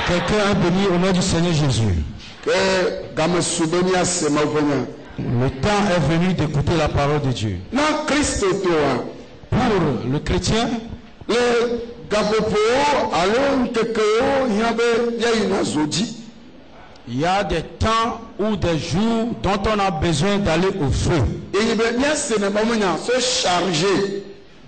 Quelqu'un est béni au nom du Seigneur Jésus. Le temps est venu d'écouter la parole de Dieu. Pour le chrétien, il y a des temps ou des jours dont on a besoin d'aller au feu.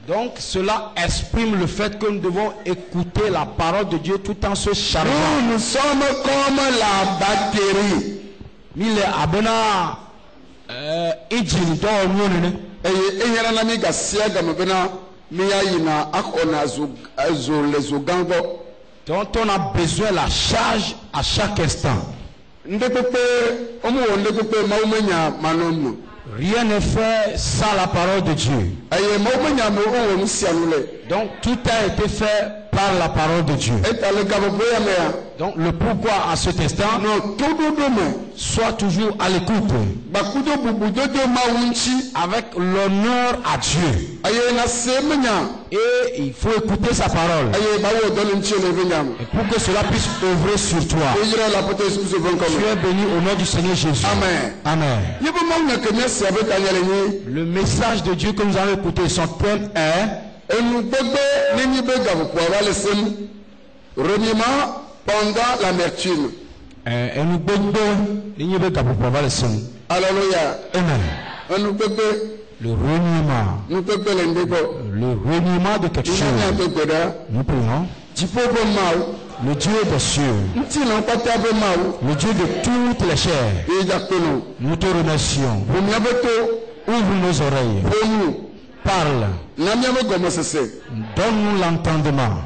Donc cela exprime le fait que nous devons écouter la parole de Dieu tout en se chargeant. Nous sommes comme la batterie. Dont on a besoin de la charge à chaque instant. Rien n'est fait sans la parole de Dieu. Donc tout a été fait par la parole de Dieu. Donc le pourquoi à cet instant, soit toujours à l'écoute, avec l'honneur à Dieu. Et il faut écouter sa parole. Et pour que cela puisse œuvrer sur toi. Tu es béni au nom du Seigneur Jésus. Amen. Amen. Le message de Dieu que nous allons écouter, son thème est reniement pendant l'amertume. Alléluia. Amen. Le reniement. Le reniement de quelque chose. Nous prions. Le Dieu des cieux. Le Dieu de toutes les chairs. Nous te remercions. Ouvre nos oreilles. Parle. Donne-nous l'entendement.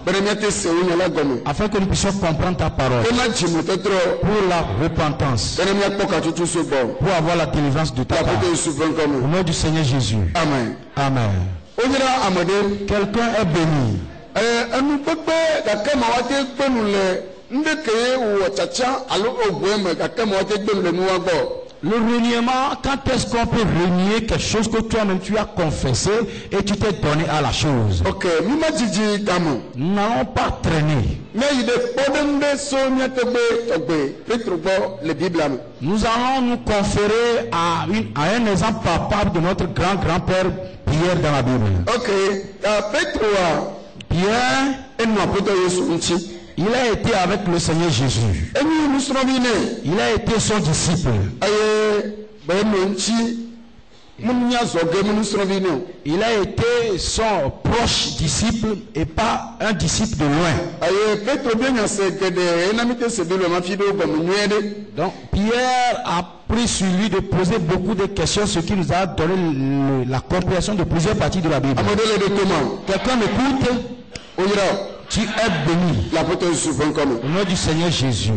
Afin que nous puissions comprendre ta parole. Pour la repentance. Pour avoir la délivrance de ta part. Au nom du Seigneur Jésus. Amen. Amen. Quelqu'un est béni. Le reniement, quand est-ce qu'on peut renier quelque chose que toi-même tu as confessé et tu t'es donné à la chose? Ok, nous n'allons pas traîner. Nous allons nous conférer à un exemple palpable de notre grand-grand-père Pierre dans la Bible. Ok, Pierre, il a été avec le Seigneur Jésus. Il a été son disciple. Il a été son proche disciple et pas un disciple de loin. Donc Pierre a pris sur lui de poser beaucoup de questions, ce qui nous a donné la compréhension de plusieurs parties de la Bible. Quelqu'un m'écoute? Tu es béni. Au nom du Seigneur Jésus.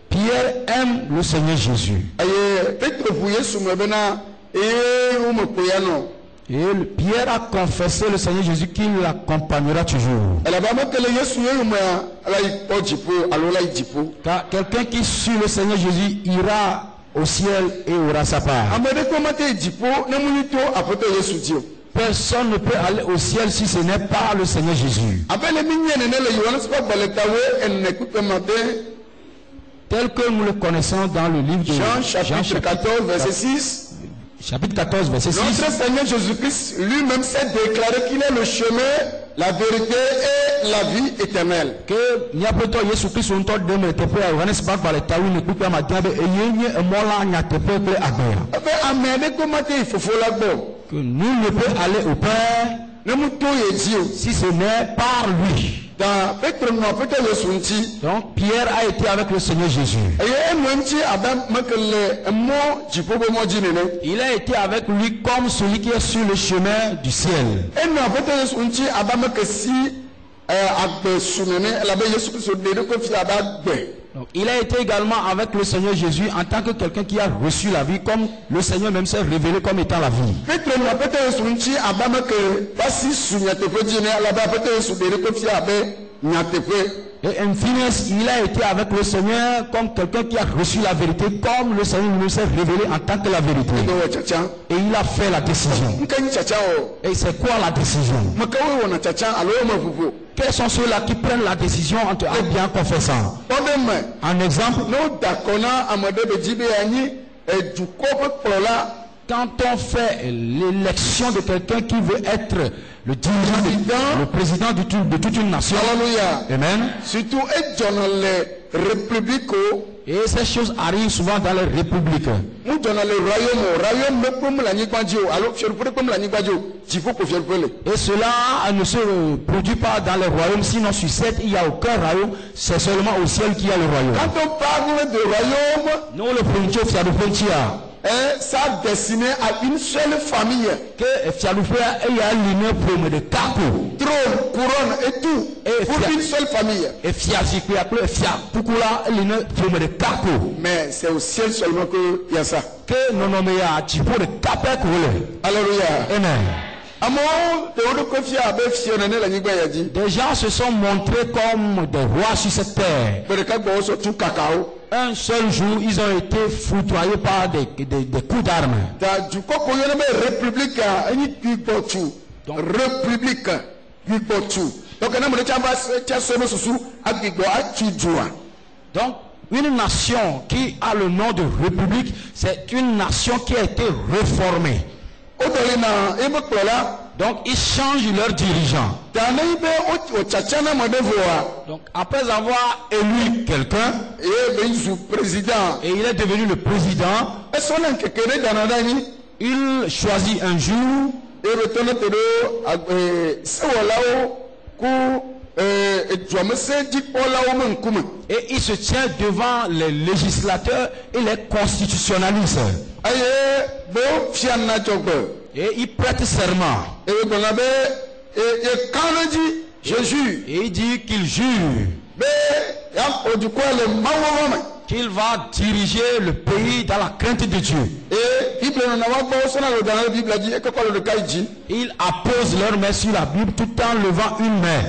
Pierre aime le Seigneur Jésus. Et Pierre a confessé le Seigneur Jésus qu'il l'accompagnera toujours. Car quelqu'un qui suit le Seigneur Jésus ira au ciel et aura sa part. Personne ne peut aller au ciel si ce n'est pas le Seigneur Jésus. Tel que nous le connaissons dans le livre de Jean, chapitre 14, verset 6. Chapitre 14, verset 6. Notre Seigneur Jésus-Christ lui-même s'est déclaré qu'il est le chemin, la vérité et la vie éternelle. Que nul ne peut aller au Père si ce n'est par lui. Donc Pierre a été avec le Seigneur Jésus. Il a été avec lui comme celui qui est sur le chemin du ciel. Donc, il a été également avec le Seigneur Jésus en tant que quelqu'un qui a reçu la vie, comme le Seigneur même s'est révélé comme étant la vie. Et in fine, il a été avec le Seigneur comme quelqu'un qui a reçu la vérité, comme le Seigneur nous s'est révélé en tant que la vérité. Et il a fait la décision. Et c'est quoi la décision? Quels sont ceux-là qui prennent la décision en bien confessant? Un exemple, quand on fait l'élection de quelqu'un qui veut être le dirigeant, le président de toute une nation. Amen. Surtout les républiques. Et ces choses arrivent souvent dans les républiques. Et cela ne se produit pas dans les royaumes, sinon sur cette il n'y a aucun royaume, c'est seulement au ciel qu'il y a le royaume. Quand on parle de royaume, nous le frontière, ça destiné à une seule famille. Trône, couronne et tout. Pour une seule famille. Mais c'est au ciel seulement qu'il y a ça. Alléluia. Amen. Des gens se sont montrés comme des rois sur cette terre. Un seul jour, ils ont été foudroyés par des coups d'armes. Donc, une nation qui a le nom de république, c'est une nation qui a été réformée. Donc ils changent leurs dirigeants. Donc après avoir élu quelqu'un, et il est devenu le président, il choisit un jour et il se tient devant les législateurs et les constitutionnalistes. Et il prête serment. Et il dit qu'il jure qu'il va diriger le pays dans la crainte de Dieu. Il appose leur main sur la Bible tout en levant une main.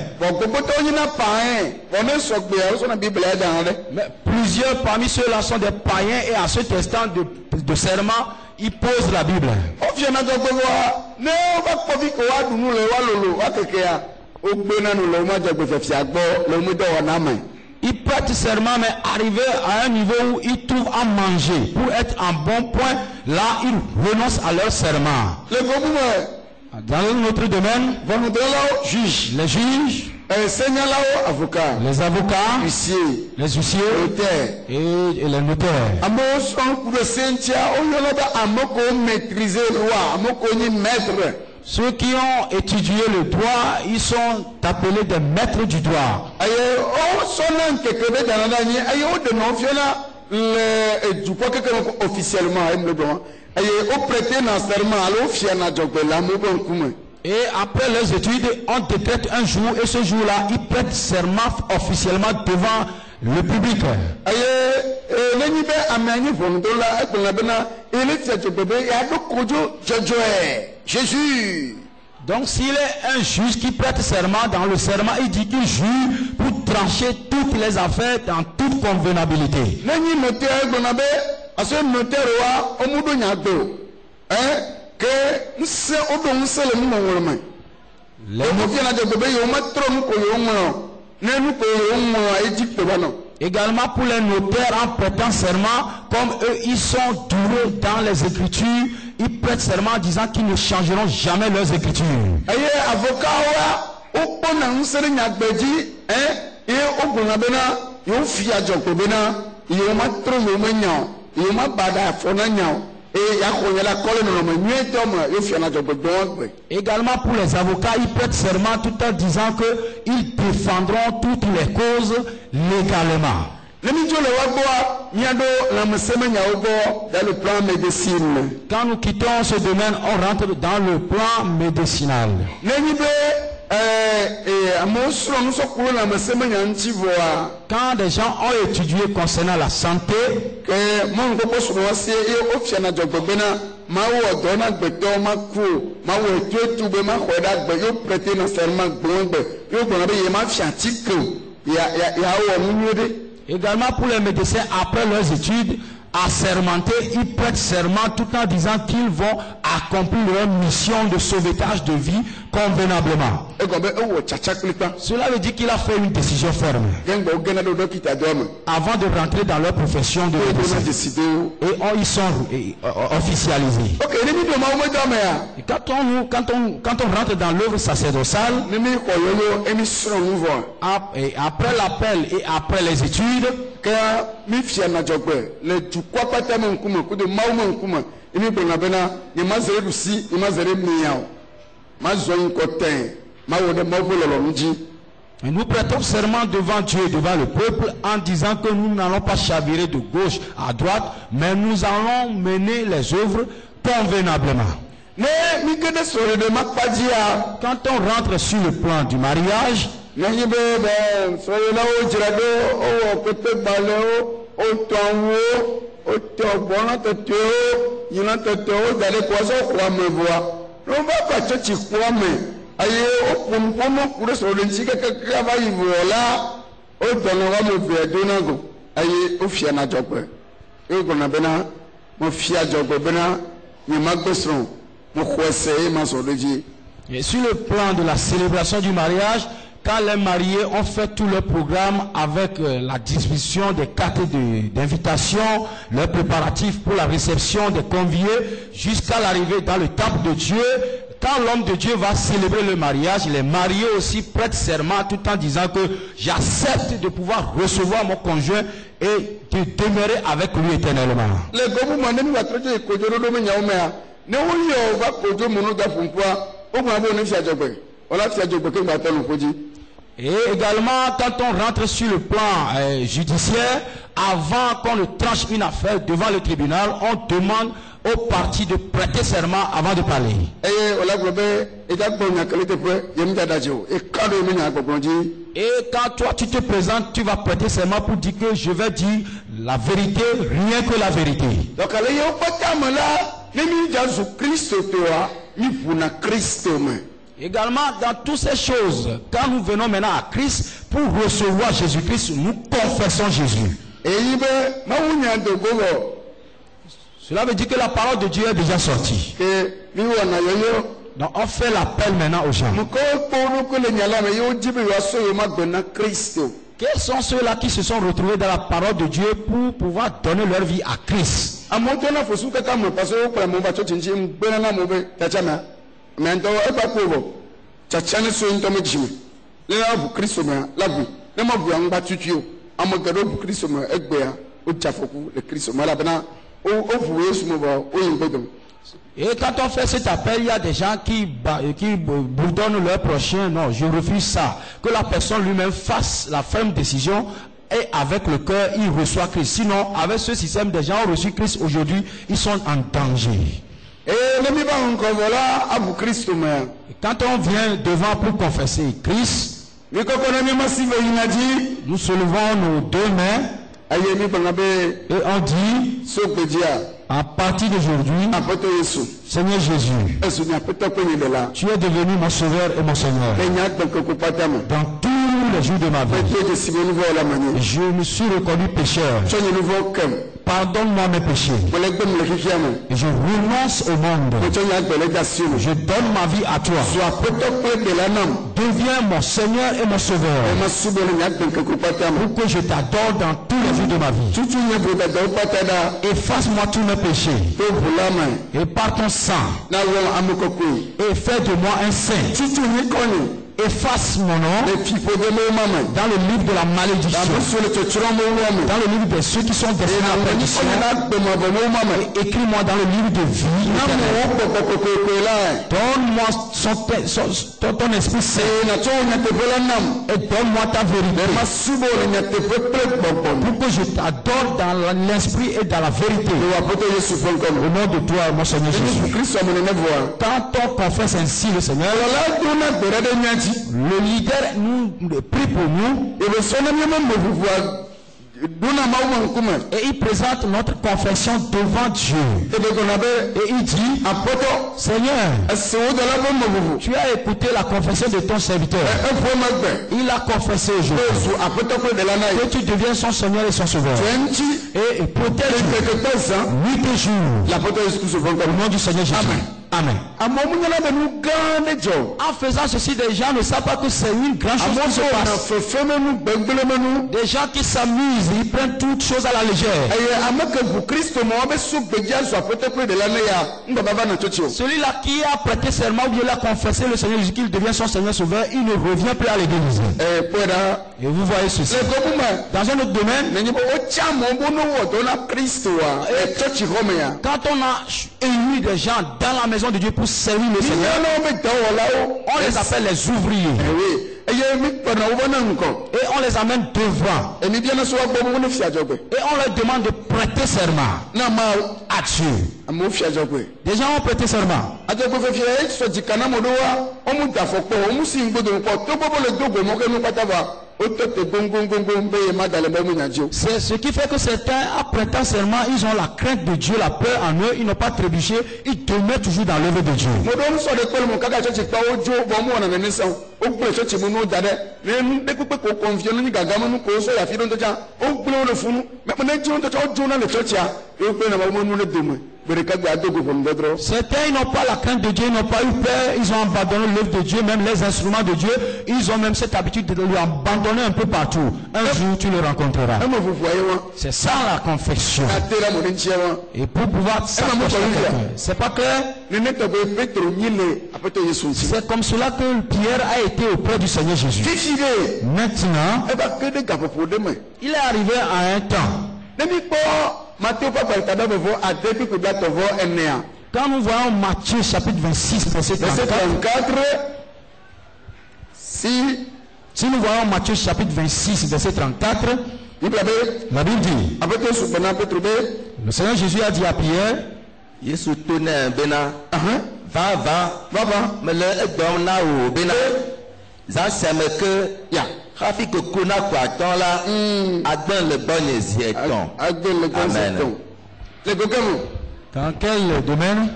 Mais plusieurs parmi ceux-là sont des païens et à cet instant de serment, ils posent la Bible. Il prête serment, mais arrivé à un niveau où ils trouvent à manger pour être en bon point, là ils renoncent à leur serment. Dans notre domaine, les juges, les avocats, les huissiers et les notaires. Ceux qui ont étudié le droit, ils sont appelés des maîtres du droit. Et après leurs études, on décrète un jour, et ce jour-là, ils prêtent serment officiellement devant le public. Jésus. Donc s'il est un juge qui prête serment, dans le serment, il dit qu'il jure pour trancher toutes les affaires dans toute convenabilité. Également pour les notaires, en prêtant serment, comme eux ils sont doués dans les écritures, ils prêtent serment en disant qu'ils ne changeront jamais leurs écritures. Également pour les avocats, ils prêtent serment tout en disant qu'ils défendront toutes les causes légalement. Dans le plan médecine. Quand nous quittons ce domaine, on rentre dans le plan médicinal. Quand des gens ont étudié concernant la santé, mawo dona gbeto maku mawo etu be ma khoda gbe yo prêter dans serment gbongbe yo gbona be ye ma fiantique ya wo munyode. Également pour les médecins, après leurs études, assermentés, ils prêtent serment tout en disant qu'ils vont accomplir leur mission de sauvetage de vie convenablement. Cela veut dire qu'il a fait une décision ferme avant de rentrer dans leur profession de médecin. Et ils sont officialisés. Et quand on rentre dans l'œuvre sacerdotale, après l'appel et après les études, et nous prêtons serment devant Dieu et devant le peuple en disant que nous n'allons pas chavirer de gauche à droite, mais nous allons mener les œuvres convenablement. Quand on rentre sur le plan du mariage, et sur le plan de la célébration du mariage, quand les mariés ont fait tout leur programme avec la distribution des cartes d'invitation, leurs préparatifs pour la réception des conviés, jusqu'à l'arrivée dans le temple de Dieu, quand l'homme de Dieu va célébrer le mariage, les mariés aussi prêtent serment tout en disant que j'accepte de pouvoir recevoir mon conjoint et de demeurer avec lui éternellement. Et également, quand on rentre sur le plan judiciaire, avant qu'on ne tranche une affaire devant le tribunal, on demande aux parties de prêter serment avant de parler. Et quand toi tu te présentes, tu vas prêter serment pour dire que je vais dire la vérité, rien que la vérité. Donc, également, dans toutes ces choses, quand nous venons maintenant à Christ, pour recevoir Jésus-Christ, nous confessons Jésus. Cela veut dire que la parole de Dieu est déjà sortie. Donc on fait l'appel maintenant aux gens. Quels sont ceux-là qui se sont retrouvés dans la parole de Dieu pour pouvoir donner leur vie à Christ? Et quand on fait cet appel, il y a des gens qui bourdonnent leur prochain. Non, je refuse ça. Que la personne lui-même fasse la ferme décision et avec le cœur, il reçoit Christ. Sinon, avec ce système, des gens ont reçu Christ aujourd'hui, ils sont en danger. Et quand on vient devant pour confesser Christ, nous soulevons nos deux mains et on dit, à partir d'aujourd'hui, Seigneur Jésus, tu es devenu mon sauveur et mon Seigneur. Dans tous les jours de ma vie, je me suis reconnu pécheur. Pardonne-moi mes péchés. Et je renonce au monde. Je donne ma vie à toi. Deviens mon Seigneur et mon Sauveur. Pour que je t'adore dans tous les jours de ma vie. Efface-moi tous mes péchés. Et par ton sang. Et fais de moi un saint. Efface mon nom dans le livre de la malédiction, dans le livre de ceux qui sont destinés à la perdition, et écris-moi dans le livre de vie. Donne-moi ton esprit saint et donne-moi ta vérité pour que je t'adore dans l'esprit et dans la vérité. Au nom de toi, mon Seigneur Jésus. Quand on confesse ainsi le Seigneur, le leader nous prie pour nous. Et il présente notre confession devant Dieu. Et il dit, Seigneur, tu as écouté la confession de ton serviteur. Il a confessé aujourd'hui que tu deviens son Seigneur et son Sauveur. Et protège 8 jours. Au nom du Seigneur Jésus. Amen. En faisant ceci, des gens ne savent pas que c'est une grande chose qui se passe. Des gens qui s'amusent, ils prennent toutes choses à la légère. Celui-là qui a prêté serment ou bien l'a confessé le Seigneur Jésus qu'il devient son Seigneur Sauveur, il ne revient plus à l'église. Et vous voyez ceci. Dans un autre domaine, quand on a élu des gens dans la maison de Dieu pour servir le Seigneur, on les appelle les ouvriers. Et on les amène devant. Et on leur demande de prêter serment à Dieu. Des gens ont prêté serment. C'est ce qui fait que certains, après prêtant serment, ils ont la crainte de Dieu, la peur en eux, ils n'ont pas trébuché, ils demeurent toujours dans l'œuvre de Dieu. Certains n'ont pas la crainte de Dieu, ils n'ont pas eu peur, ils ont abandonné l'œuvre de Dieu, même les instruments de Dieu, ils ont même cette habitude de lui abandonner un peu partout. Un jour tu le rencontreras. C'est ça la confession. Et pour pouvoir s'approcher de quelqu'un, c'est pas clair? C'est comme cela que Pierre a été auprès du Seigneur Jésus. Maintenant, il est arrivé à un temps. Quand nous voyons Matthieu chapitre 26, verset 34, si nous voyons Matthieu chapitre 26, verset 34, la Bible dit, le Seigneur Jésus a dit à Pierre, va, mais le dans quel domaine?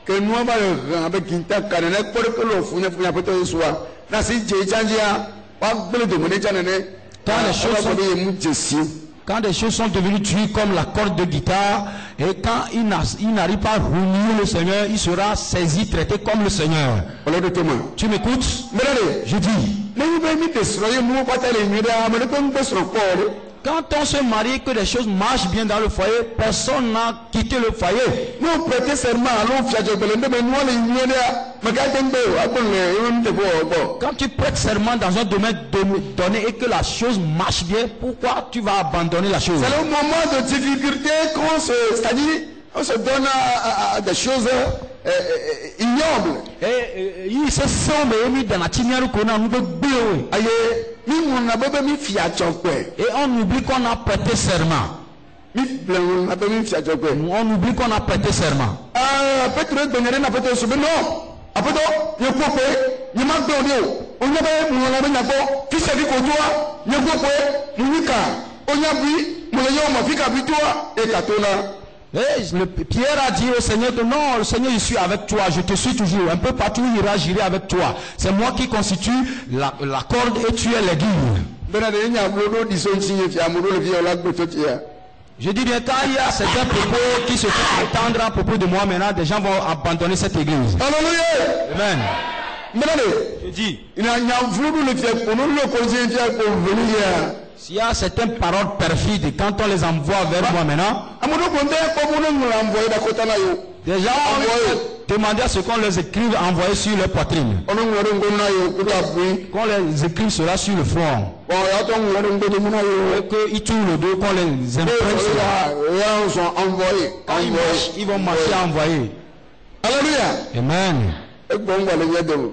Que nous avons avec Ginta Canada pour que l'on fournisse pour le soir. Quand les choses sont devenues dures comme la corde de guitare, et quand il n'arrive pas à réunir le Seigneur, il sera saisi, traité comme le Seigneur. Tu m'écoutes? Je dis. Quand on se marie, que les choses marchent bien dans le foyer, personne n'a quitté le foyer. Nous prêtons serment quand tu prêtes serment dans un domaine donné et que la chose marche bien, pourquoi tu vas abandonner la chose? C'est le moment de difficulté c'est-à-dire on se donne à des choses ignobles. Il se sombre et mis dans la tinière qu'on a nous de et on oublie qu'on a prêté serment. On oublie qu'on a prêté serment. Et Pierre a dit au Seigneur que non, le Seigneur, je suis avec toi, je te suis toujours. Un peu partout où il ira, j'irai avec toi. C'est moi qui constitue la corde et tu es l'aiguille. Je dis bien, quand il y a certains propos qui se font entendre à propos de moi maintenant, des gens vont abandonner cette église. Amen. Je dis, s'il y a certaines paroles perfides, quand on les envoie vers moi maintenant, des gens ont demandé à ce qu'on les écrive envoyer sur leur poitrine. Qu'on les écrive cela sur le front. Et qu'ils tournent le dos, qu'on les imprime cela. Ils vont marcher à envoyer. Amen.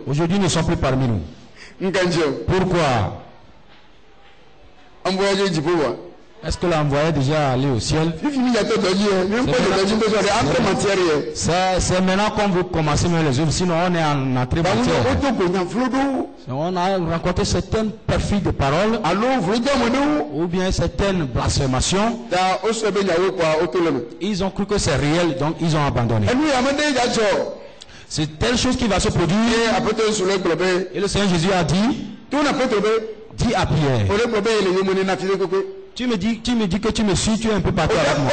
Aujourd'hui, ils ne sont plus parmi nous. Pourquoi? Est-ce que l'envoyé est déjà allé au ciel? C'est maintenant qu'on veut commencer même les œuvres, sinon on est en entrée matière. On a rencontré certaines perfides de paroles, ou bien certaines blasphémations. Ils ont cru que c'est réel, donc ils ont abandonné. C'est telle chose qui va se produire. Et le Seigneur Jésus a dit à Pierre, tu me dis que tu me suis, tu es un peu partout avec moi.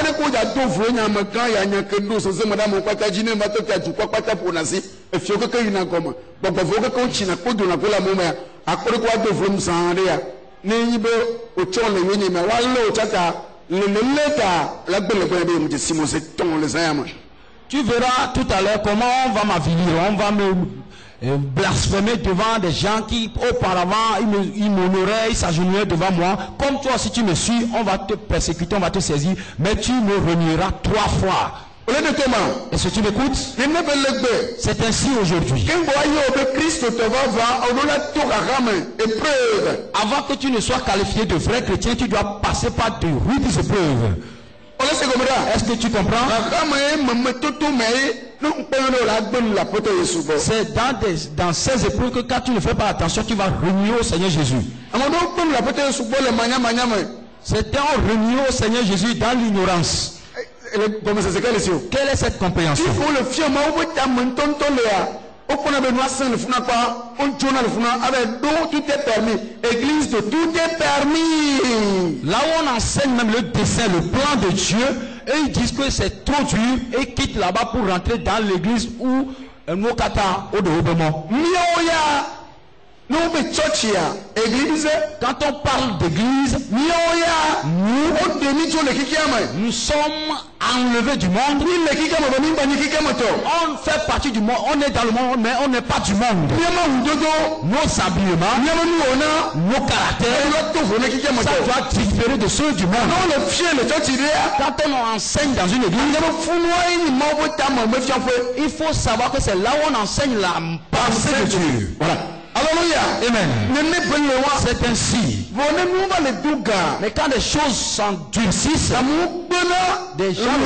Tu verras tout à l'heure comment on va m'avilir, on va me blasphémer devant des gens qui auparavant ils m'honoraient, ils s'agenouillaient devant moi. Comme toi, si tu me suis, on va te persécuter, on va te saisir, mais tu me renieras 3 fois. Est-ce que tu m'écoutes? C'est ainsi aujourd'hui. Avant que tu ne sois qualifié de vrai chrétien, tu dois passer par de rudes épreuves. Est-ce que tu comprends? C'est dans ces épreuves que quand tu ne fais pas attention, tu vas renier au Seigneur Jésus. C'est en renier au Seigneur Jésus dans l'ignorance. Quelle est cette compréhension? Église de tout est permis. Là où on enseigne même le dessein, le plan de Dieu, et ils disent que c'est trop dur et quittent là-bas pour rentrer dans l'église où Mokata au développement. Quand on parle d'église, nous sommes enlevés du monde. On fait partie du monde, on est dans le monde, mais on n'est pas du monde. Nos habillements, nos caractères, ça doit différer de ceux du monde. Quand on enseigne dans une église, il faut savoir que c'est là où on enseigne la pensée de Dieu. Voilà. Alléluia. Amen. C'est ainsi. Mais quand les choses s'endurcissent, des gens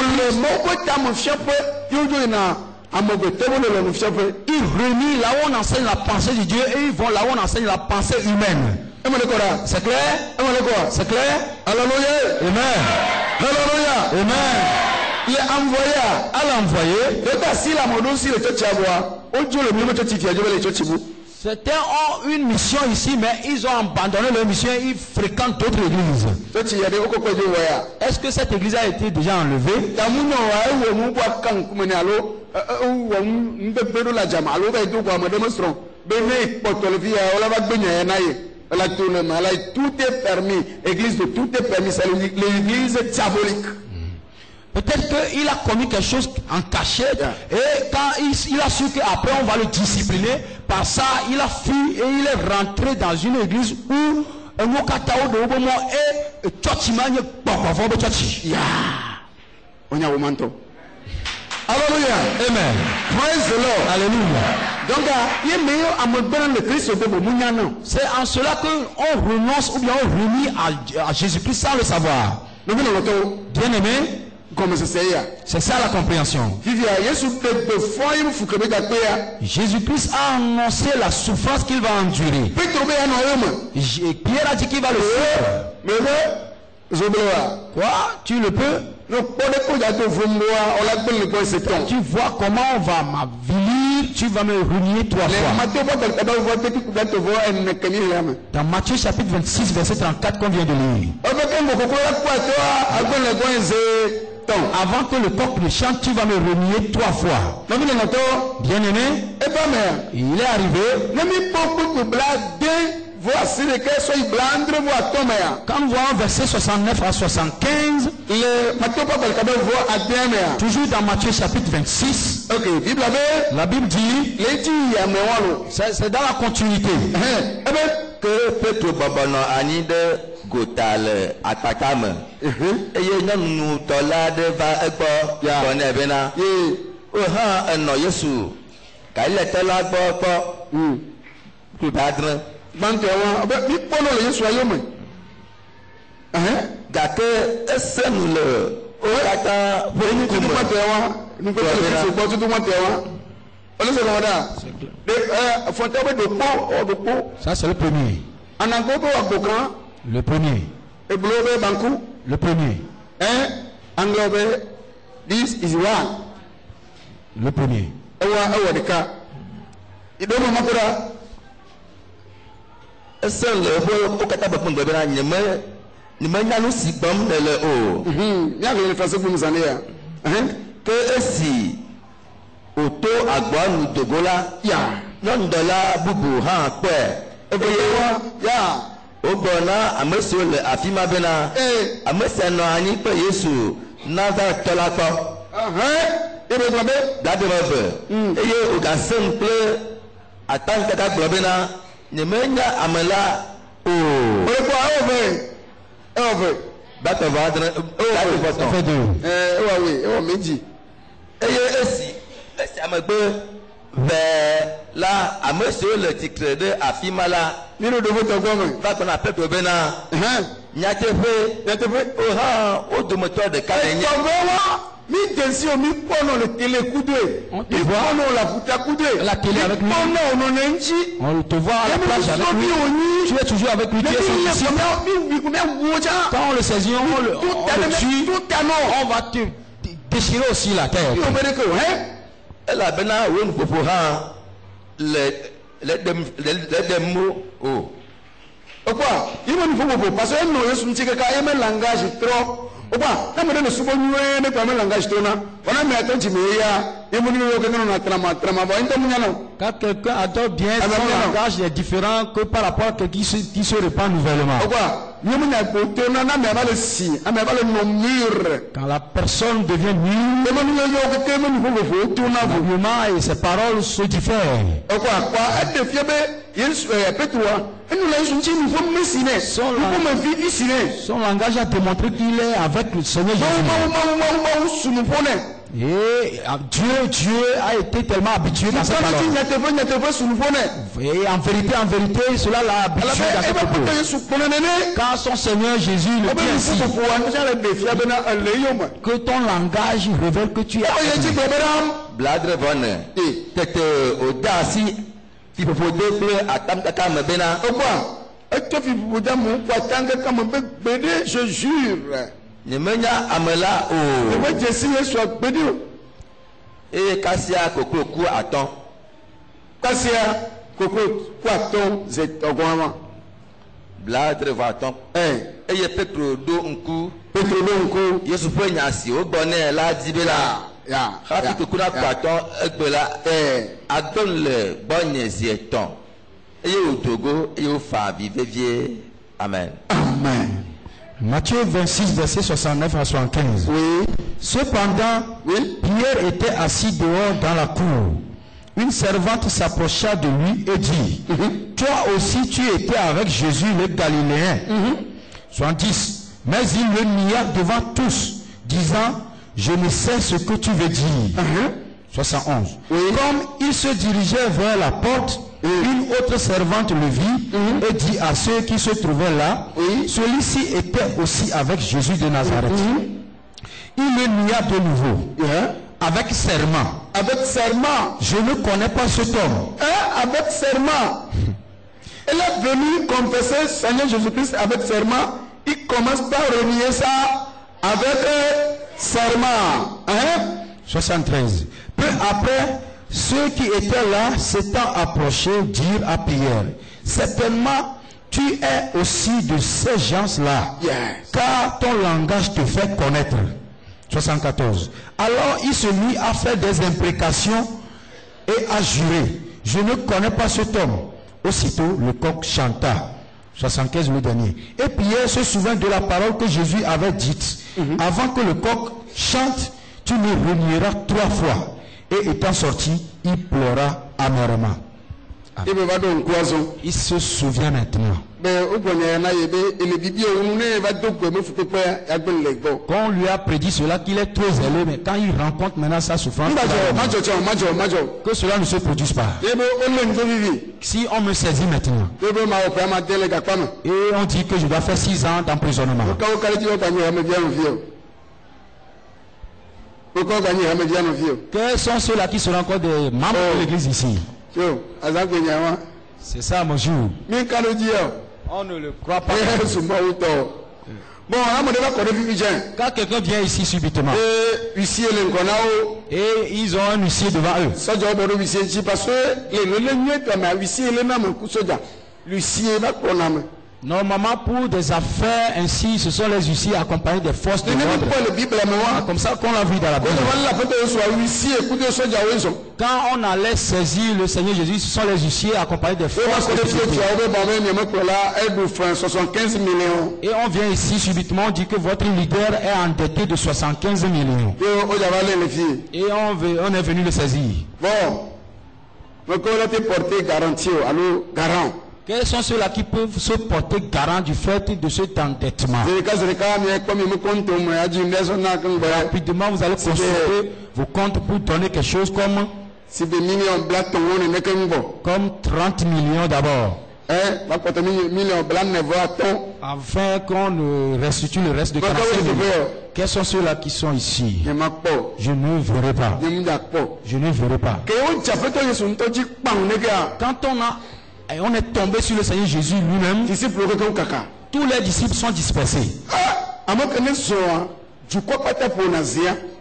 ils renient là où on enseigne la pensée de Dieu et ils vont là où on enseigne la pensée humaine. C'est clair? C'est clair? Alléluia. Amen. Alléluia. Amen. Il est envoyé à l'envoyé. Certains ont une mission ici, mais ils ont abandonné leur mission et ils fréquentent d'autres églises. Est-ce que cette église a été déjà enlevée? Tout est permis. Église de tout est permis. C'est l'église diabolique. Peut-être qu'il a commis quelque chose en cachette et quand il a su qu'après on va le discipliner, par ça il a fui et il est rentré dans une église où un mokatao de Obomo et Tchotimanye Bokavobe Tchochi. Alléluia. Amen. Praise the Lord. Alléluia. Donc, c'est en cela qu'on renonce ou bien on renie à Jésus-Christ sans le savoir. Bien aimé. C'est ça la compréhension. Jésus-Christ a annoncé la souffrance qu'il va endurer. Pierre a dit qu'il va le faire. Quoi? Tu le peux? Tu vois comment on va m'avilir, tu vas me renier 3 fois. Dans Matthieu chapitre 26, verset 34 qu'on vient de lire. Avant que le coq ne chante, tu vas me renier 3 fois. Bien aimé, il est arrivé. Quand nous voyons verset 69 à 75, toujours dans Matthieu chapitre 26, la Bible dit, c'est dans la continuité. Que Petro Bobono Anide Gotal Atakame. Et nous tolade va ebo bonebena. Oha no Yesu. Kaile tela bo. Ku badre. gake ese nu le o kata Nous tout nous Ça c'est le premier. Le premier. Le premier. This is one. Le premier. ese le o kata be pun bebe na nyeme nyanu si gbam le o. Ke esi oto agbanu dogola nyɔnu dɔla bubu hã kpɔe eye o gbɔna ame siwo le afi ma bena ame sia nɔ anyi kple Yesu Nazaretɔ la kpɔ dade me eye o gasem kple ataŋkaka gblɔ bena nyemenya ame la o. Batɔ va adre eye esi amegbe ve la ame siwo le tsitre ɖe afi ma la va gbɔna Petro bena nyateƒe o hã wo dometɔ ɖeka nenye. Mi tensi o mi kpɔnɔ le télé kudo ye. Mi kpɔnɔ la puta kudo ye. La télé avec lui. Kpɔnɔ o nɔnɔ ŋuti. On te voit à la plage avec lui. Tu es toujours avec lui. Tu es son disciple. Quand on le saisit, on le tue. On va te déchirer aussi la terre. Elabena wo nuƒoƒo hã le ɖem o. Okwa, ime nuƒoƒo parce que enɔ Yesu ŋuti kaka eme langage trɔ. Okwa, ne me ɖe le sugbɔ nyuie ne kpa me langage trɔ na. Wana me atɔ dzime ya, eme nuwo ke nɔ na trama bɔ ŋutɔ mu nya nɔ. Quand quelqu'un adore bien, son langage est différent que par rapport à quelqu'un qui se répand nouvellement. Quand la personne devient mûre, l'habillement et ses paroles se diffèrent. Son langage a démontré qu'il est avec le Seigneur Jésus. Et Dieu a été tellement habitué dans cette parole. Et en vérité, cela l'a habitué dans cette propos. Quand son Seigneur Jésus le dit ainsi, que ton langage révèle que tu es Bladre bonne. Tete odasi fipopode kple atamkaka me bena. Je jure. Nyemenya amela o. Eye kasia koklo ku atɔn. Kasia koklo ku atɔn ze tɔgɔma. Bladre va atɔn. Eye Petro do nku. Yesu ƒe nya si wo gbɔ nɛ la di be la. Hafi koklo ku atɔn egbe la. Agbɔnu le gbɔ nye zi etɔn. Eye wodogo eye wofa avi vevie. Amen. Amen. Matthieu 26, verset 69 à 75. Oui. Cependant, Pierre était assis dehors dans la cour. Une servante s'approcha de lui et dit, toi aussi tu étais avec Jésus le Galiléen. 70. Mais il le nia devant tous, disant, je ne sais ce que tu veux dire. 71. Comme il se dirigeait vers la porte, une autre servante le vit et dit à ceux qui se trouvaient là, celui-ci était aussi avec Jésus de Nazareth. Il le nia de nouveau, avec serment. Avec serment. Je ne connais pas cet homme. Avec serment. Elle est venue confesser Seigneur Jésus-Christ avec serment. Il commence par renier ça avec serment. 73. Peu après, ceux qui étaient là, s'étant approchés, dirent à Pierre, certainement, tu es aussi de ces gens-là, car ton langage te fait connaître. 74. Alors il se mit à faire des imprécations et à jurer, je ne connais pas cet homme. Aussitôt, le coq chanta. 75, le dernier. Et Pierre se souvint de la parole que Jésus avait dite. Avant que le coq chante, tu me renieras 3 fois. Et étant sorti, il pleura amèrement. Il se souvient maintenant. Quand on lui a prédit cela, qu'il est trop zélé, mais quand il rencontre maintenant sa souffrance, que cela ne se produise pas. Si on me saisit maintenant, et on dit que je dois faire 6 ans d'emprisonnement, quels sont ceux-là qui seront encore des membres de l'église ici? C'est ça mon jour. On ne le croit pas. Quand quelqu'un vient ici subitement et ils ont un huissier devant eux, normalement pour des affaires ainsi, ce sont les huissiers accompagnés des forces de l'ordre. Comme ça qu'on l'a vu dans la Bible. Quand on allait saisir le Seigneur Jésus, ce sont les huissiers accompagnés des forces de sécurité. Et on vient ici subitement, on dit que votre leader est endetté de 75 millions. Et on est venu le saisir. Quels sont ceux-là qui peuvent se porter garant du fait de cet endettement? Rapidement, vous allez consulter vos comptes pour donner quelque chose comme 30 millions d'abord. Afin qu'on restitue le reste de 45 millions. Quels sont ceux-là qui sont ici? Je ne verrai pas. Je ne verrai pas. Quand on est tombé sur le Seigneur Jésus lui-même, tous les disciples sont dispersés.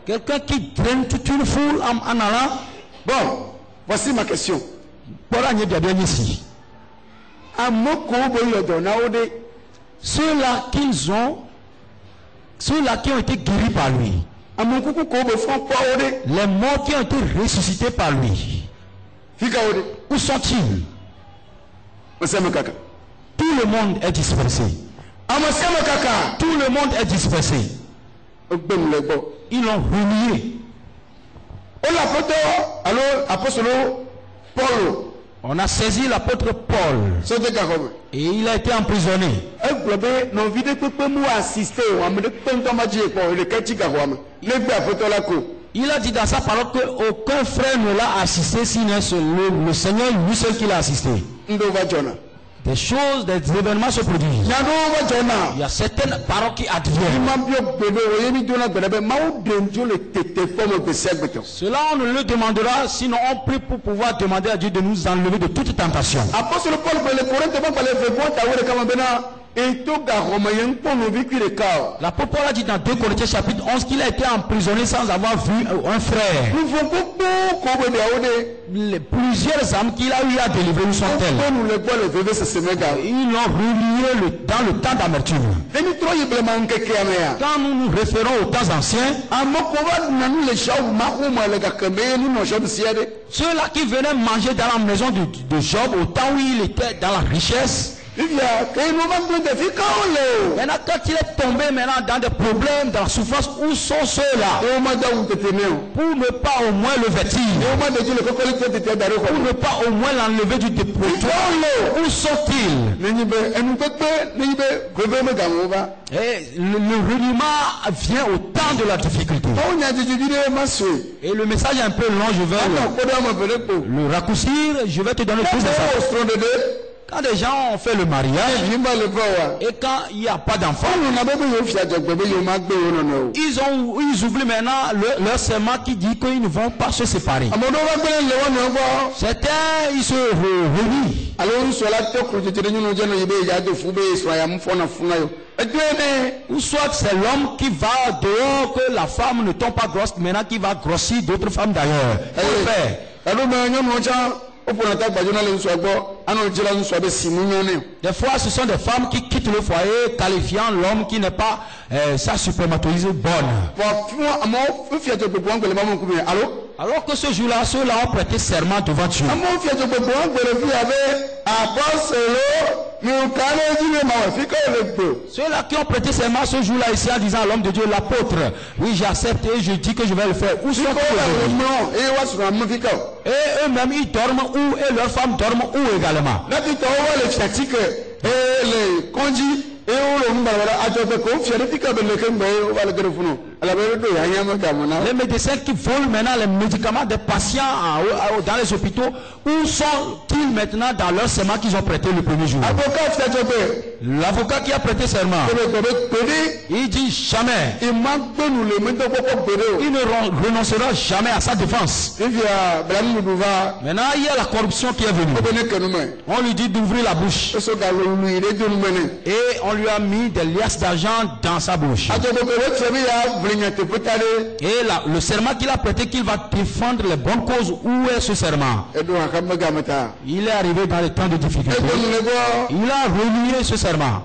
Quelqu'un qui draine toute une foule en allant. Bon, voici ma question. Ceux-là qui ont été guéris par lui, les morts qui ont été ressuscités par lui, où sont-ils? Tout le monde est dispersé. Tout le monde est dispersé. Ils l'ont renié. On a saisi l'apôtre Paul. Et il a été emprisonné. Il a dit dans sa parole qu'aucun frère ne l'a assisté, sinon le Seigneur lui seul qui l'a assisté. Des choses, des événements se produisent. Il y a certaines paroles qui adviennent. Cela on ne le demandera, sinon on prie pour pouvoir demander à Dieu de nous enlever de toute tentation. L'apôtre Paul a dit dans 2 Corinthiens chapitre 11 qu'il a été emprisonné sans avoir vu un frère. Plusieurs âmes qu'il a eu à délivrer, où sont-elles? Ils l'ont relié dans le temps d'amertume. Quand nous nous référons aux temps anciens, ceux-là qui venaient manger dans la maison de Job au temps où il était dans la richesse, maintenant quand il est tombé maintenant dans des problèmes, dans la souffrance, où sont ceux-là? Pour ne pas au moins le vêtir, pour ne pas au moins l'enlever du dépotoir, où sont-ils? Et le reniement vient au temps de la difficulté. Et le message est un peu long, je vais le raccourcir, je vais te donner plus d'informations. Quand des gens ont fait le mariage et quand il n'y a pas d'enfant, ils oublient maintenant leur serment qui dit qu'ils ne vont pas se séparer. Certains, ils se relient. Ou soit c'est l'homme qui va dehors, que la femme ne tombe pas grosse, maintenant qui va grossir d'autres femmes d'ailleurs. Des fois, ce sont des femmes qui quittent le foyer, qualifiant l'homme qui n'est pas sa supermatoïse bonne. Alors que ce jour-là, ceux-là ont prêté serment devant Dieu. Ceux-là qui ont prêté serment ce jour-là ici en disant à l'homme de Dieu, l'apôtre, oui j'accepte et je dis que je vais le faire. Où sont-ils? Et eux-mêmes ils dorment où et leurs femmes dorment où également? Les médecins qui volent maintenant les médicaments des patients dans les hôpitaux, où sont-ils maintenant dans leur serment qu'ils ont prêté le premier jour? L'avocat qui a prêté serment, il dit jamais, il ne renoncera jamais à sa défense. Maintenant il y a la corruption qui est venue. On lui dit d'ouvrir la bouche et on lui a mis des liasses d'argent dans sa bouche. Et le serment qu'il a prêté qu'il va défendre les bonnes causes, où est ce serment? Il est arrivé dans les temps de difficulté. Il a renié ce serment.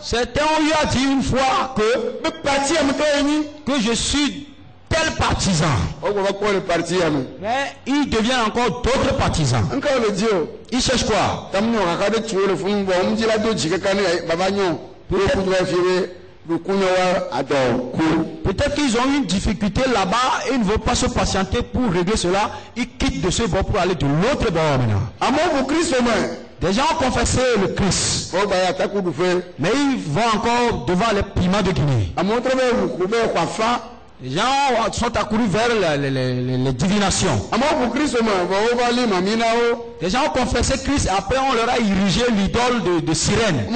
Certains lui a dit une fois que je suis tel partisan. Mais il devient encore d'autres partisans. Il cherche quoi? Peut-être qu'ils ont une difficulté là-bas et ils ne veulent pas se patienter pour régler cela. Ils quittent de ce bord pour aller de l'autre bord maintenant. Des gens ont confessé le Christ, mais ils vont encore devant les piments de Guinée. Les gens sont accourus vers les divinations. Les gens ont confessé Christ et après on leur a érigé l'idole de sirène.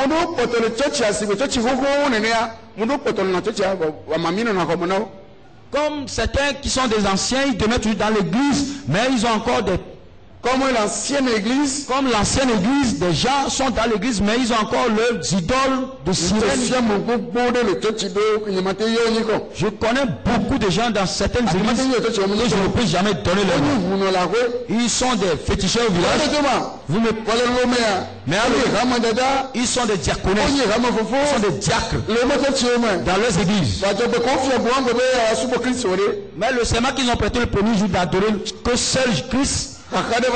Comme certains qui sont des anciens, ils demeurent toujours dans l'église, mais ils ont encore des... Comme l'ancienne église, des gens sont dans l'église, mais ils ont encore leurs idoles de sirène. Je connais beaucoup de gens dans certaines églises et je ne peux jamais donner leur nom. Ils sont des féticheurs au village. Mais ils sont des diaconés, ils sont des diacres dans leurs églises. Mais le serment qu'ils ont prêté le premier jour d'adorer que seul Christ. Maintenant,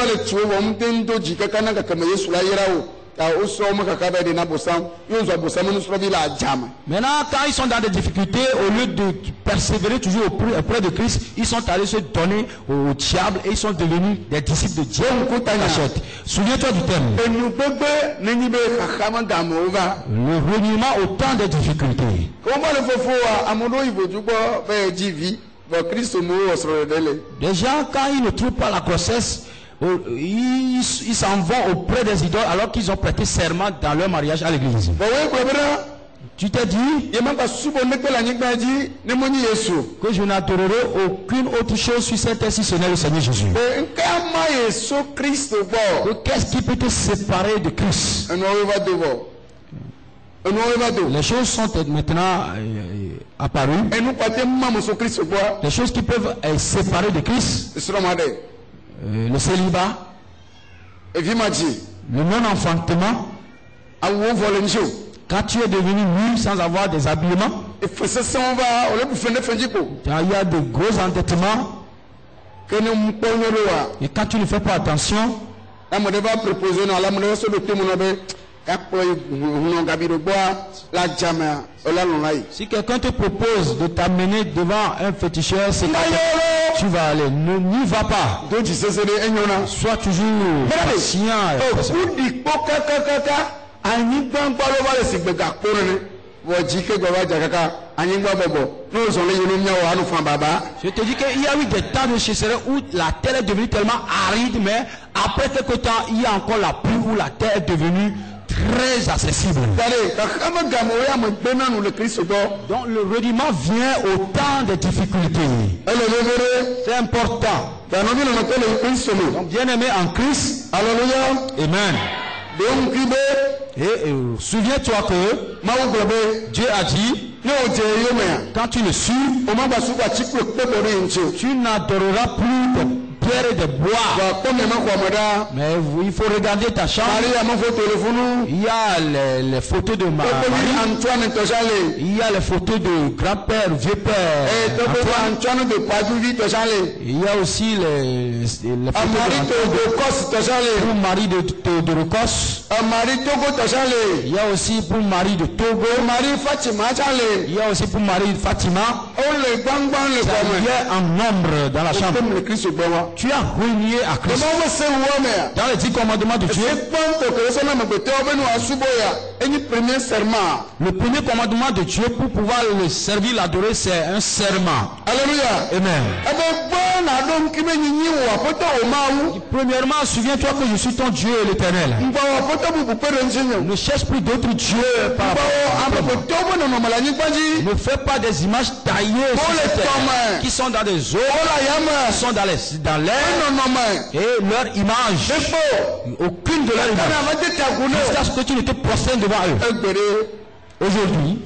quand ils sont dans des difficultés, au lieu de persévérer toujours auprès de Christ, ils sont allés se donner au diable et ils sont devenus des disciples de Dieu. Souviens-toi du thème. Le reniement au temps des difficultés. Les gens, quand ils ne trouvent pas la grossesse, ils s'en vont auprès des idoles alors qu'ils ont prêté serment dans leur mariage à l'église. Tu t'es dit que je n'adorerai aucune autre chose sur cette terre si ce n'est le Seigneur Jésus. Qu'est-ce qui peut te séparer de Christ? Les choses sont maintenant apparues. Les choses qui peuvent séparer de Christ. Le célibat. Le non-enfantement. Quand tu es devenu nu sans avoir des habillements. Il y a de gros endettements. Et quand tu ne fais pas attention. Si quelqu'un te propose de t'amener devant un féticheur, c'est tu vas aller. N'y va pas. Sois toujours patient. Je te dis qu'il y a eu des temps de sécheresse où la terre est devenue tellement aride, mais après quelque temps, il y a encore la pluie où la terre est devenue très accessible. Donc le reniement vient au temps des difficultés. C'est important. Donc bien aimé en Christ. Alléluia. Amen. Et souviens-toi que Dieu a dit, quand tu le suis, tu n'adoreras plus pierres et des bois. Mais il faut regarder ta chambre. Il y a les photos de Marie. Il y a les photos de grand-père, vieux-père. Il y a aussi les photos pour Marie de Rocos. Il y a aussi pour Marie de Togo. Il y a aussi pour Marie de Fatima. Il y a un nombre dans la chambre. Tu as renié à Christ. Dans les 10 commandements de Dieu, le premier commandement de Dieu pour pouvoir le servir, l'adorer, c'est un serment. Alléluia. Amen. Premièrement, souviens-toi que je suis ton Dieu l'Éternel. Ne cherche plus d'autres dieux par rapport. Ne fais pas des images taillées qui sont dans des eaux, qui sont dans l'air, et leur image, aucune de leurs images, jusqu'à ce que tu ne te prosternes devant eux. Aujourd'hui,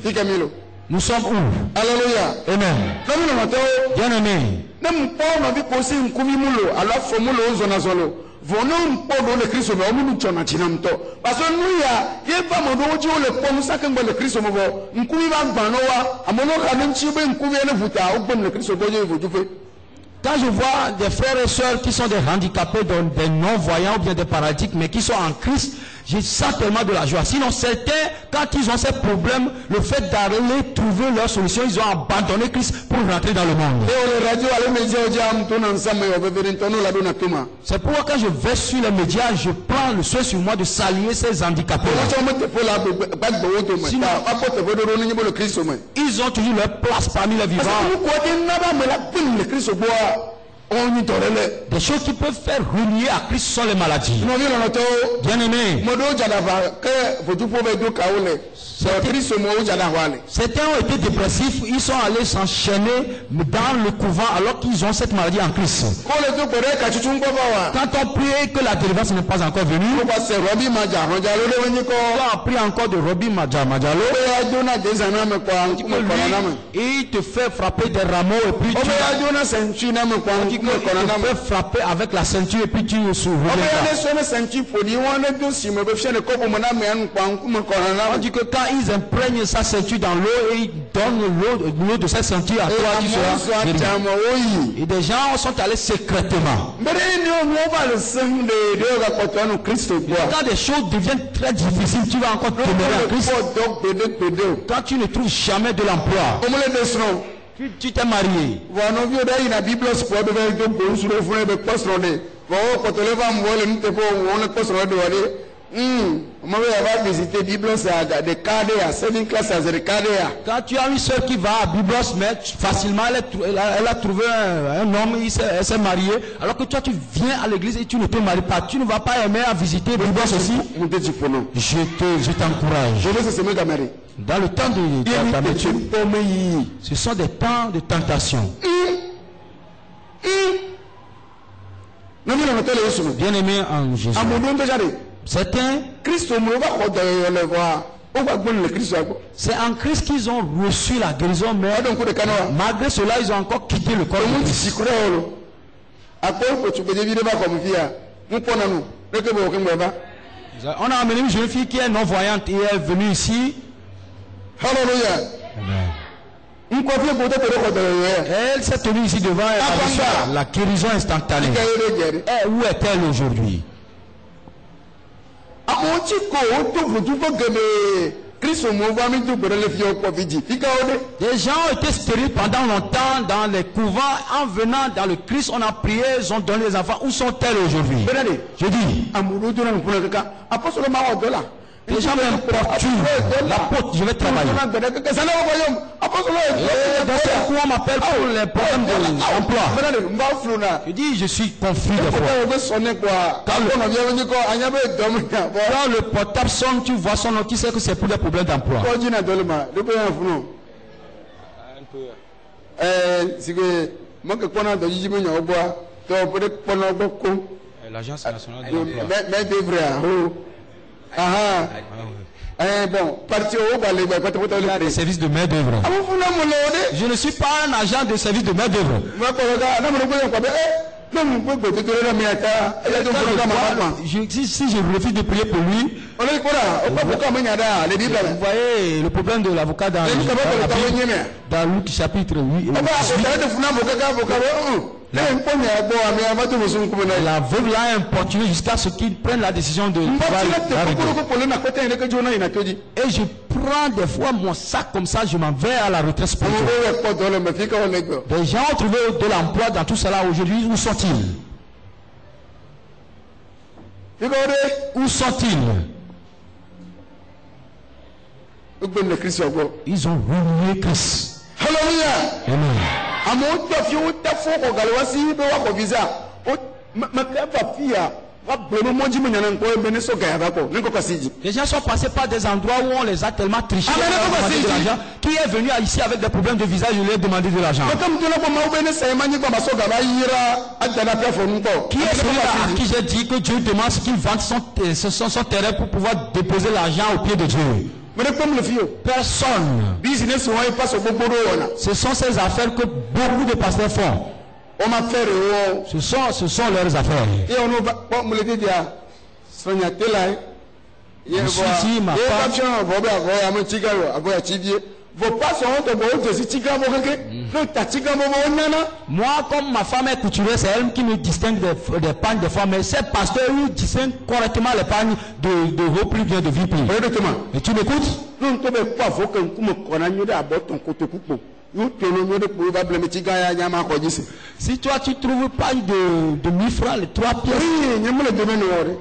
nous sommes où? Alléluia. Amen. Bien aimé. Quand je vois des frères et sœurs qui sont des handicapés, des non-voyants ou bien des paralytiques, mais qui sont en Christ, j'ai sens tellement de la joie. Sinon, certains, quand ils ont ces problèmes, le fait d'aller trouver leur solution, ils ont abandonné Christ pour rentrer dans le monde. C'est pourquoi quand je vais sur les médias, je prends le soin sur moi de saluer ces handicapés. Sinon, ils ont toujours leur place parmi les vivants. Des choses qui peuvent faire renier à Christ sont les maladies. Bien aimé. Certains ont été dépressifs, ils sont allés s'enchaîner dans le couvent alors qu'ils ont cette maladie en Christ. Quand on prie que la délivrance n'est pas encore venue, on a pris encore de Robi Majalo, il te fait frapper des rameaux et puis tu te fais frapper avec la ceinture et puis tu on dit que quand ils imprègnent sa ceinture dans l'eau et ils donnent l'eau de sa ceinture à toi, tu seras guéri. Et des gens sont allés secrètement. Quand des choses deviennent très difficiles, tu vas encore demeurer à Christ. Quand tu ne trouves jamais de l'emploi, tu t'es marié. Quand tu as une soeur qui va à Biblos, mais facilement elle a trouvé un homme, elle s'est mariée, alors que toi tu viens à l'église et tu ne te maries pas, tu ne vas pas aimer à visiter Biblos aussi. Je t'encourage. Dans le temps de ta métier, ce sont des temps de tentation. Bien aimé en Jésus. Certains, c'est en Christ qu'ils ont reçu la guérison, mais malgré cela, ils ont encore quitté le corps de Christ. On a amené une jeune fille qui est non-voyante et elle est venue ici. Hallelujah. Elle s'est tenue ici devant elle, la guérison instantanée. Et où est-elle aujourd'hui? Des gens ont été stériles pendant longtemps dans les couvents. En venant dans le Christ, on a prié, ils ont donné les enfants. Où sont-elles aujourd'hui? Je dis, les gens m'importunent. L'apôtre, je vais travailler. Dans ce coin, on m'appelle pour les problèmes d'emploi. Je dis, je suis confus de foi. Quand le portable sonne, tu vois son nom, tu sais que c'est pour des problèmes d'emploi. L'agence nationale de l'emploi. Bon, il y a des services de main-d'œuvre. Je ne suis pas un agent de service de main-d'œuvre. Si je refuse de prier pour lui, vous voyez le problème de l'avocat dans Luc chapitre 8. La veuve l'a importuné jusqu'à ce qu'il prenne la décision de et je prends des fois mon sac comme ça, je m'en vais à la retraite spirituelle. Des gens ont trouvé de l'emploi dans tout cela aujourd'hui. Où sont-ils? Où sont-ils? Ils ont ruiné Christ. Alléluia. Amen. Les gens sont passés par des endroits où on les a tellement trichés de l'argent. Qui est venu ici avec des problèmes de visa, je lui ai demandé de l'argent. Qui est celui à qui j'ai dit que Dieu demande qu'il vende son terrain pour pouvoir déposer l'argent au pied de Dieu? Personne. Ce sont ces affaires que beaucoup de pasteurs font. Ce sont leurs affaires. Je suis ici, ma femme. Moi, comme ma femme est couturière, c'est elle qui me distingue des pagnes des femmes. Mais ces pasteurs, ils distinguent correctement les pagnes de vos plus bien de vie. Et tu m'écoutes? Si toi tu trouves pas de 1000 francs, les 3 pièces,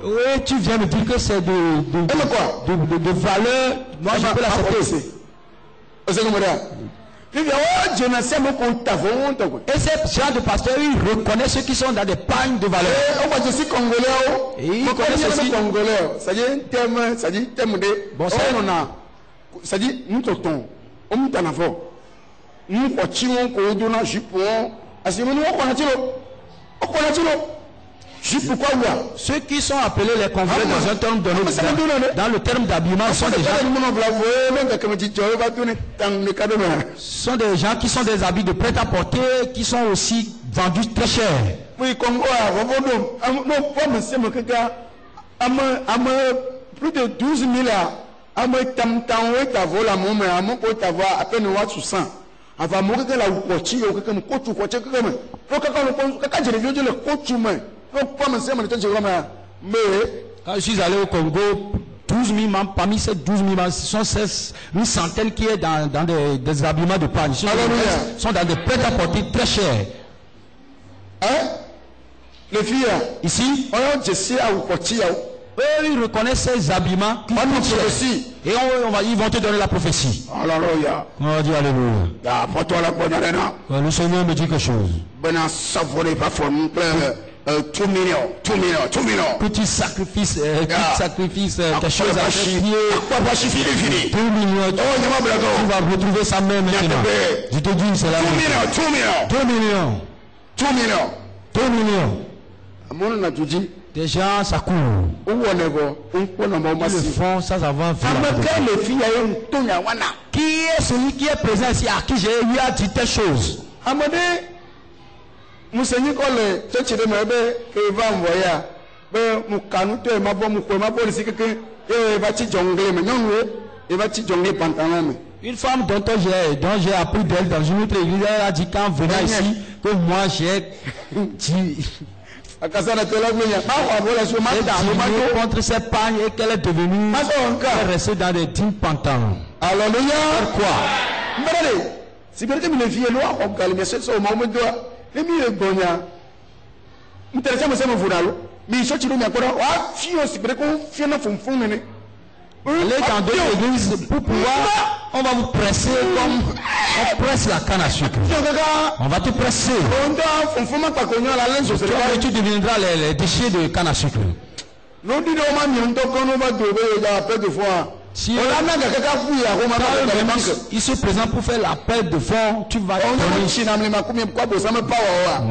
oui, tu viens me dire que c'est de valeur, moi je peux l'accepter. Et ces gens de pasteurs, ils reconnaissent ceux qui sont dans des pagnes de valeur. Je suis congolais. Et ils connaissent aussi. Ça dit un thème, ça dit thème de. Bon, ça dit nous totons, on t'en a fait. Nous continuons qu'on donne un jupon. À ce moment-là, on a dit pourquoi ceux qui sont appelés les congrès dans un terme donné, dans le terme d'habillement, sont des gens qui sont des habits de prêt-à-porter, qui sont aussi vendus très cher. Oui, Congo, plus de 12 000 à peine 100. Avant de mourir, la oukochi, quand je suis allé au Congo, 12 000 membres, parmi ces 12 000 membres, ce sont une centaine qui est dans des habillements de panne. Ils sont dans des prêt-à-porter très chers. Hein? Les filles, ici, eux, ils reconnaissent ces habillements qui sont et ils vont te donner la prophétie. Alléluia. On va dire Alléluia. Le Seigneur me dit quelque chose. 2 millions. Petit sacrifice, tes choses à faire. 2 millions. Tu vas retrouver ça même maintenant. Je te dis, c'est la 2 millions. Des gens, ça court. Ils le font sans avoir vu. Qui est celui qui est présent ici à qui j'ai lui a dit telle chose? Une femme dont j'ai appris d'elle dans une autre église, elle a dit qu'en venant ici, que moi j'ai dit contre ses pagnes et qu'elle est devenue restée dans des dignes pantalons. Alléluia. Pourquoi? Allez dans d'autres églises pour pouvoir, on va vous presser comme on presse la canne à sucre. On va te presser. Tu deviendras les déchets de canne à sucre. Si il se présente pour faire l'appel de fond, tu vas donner.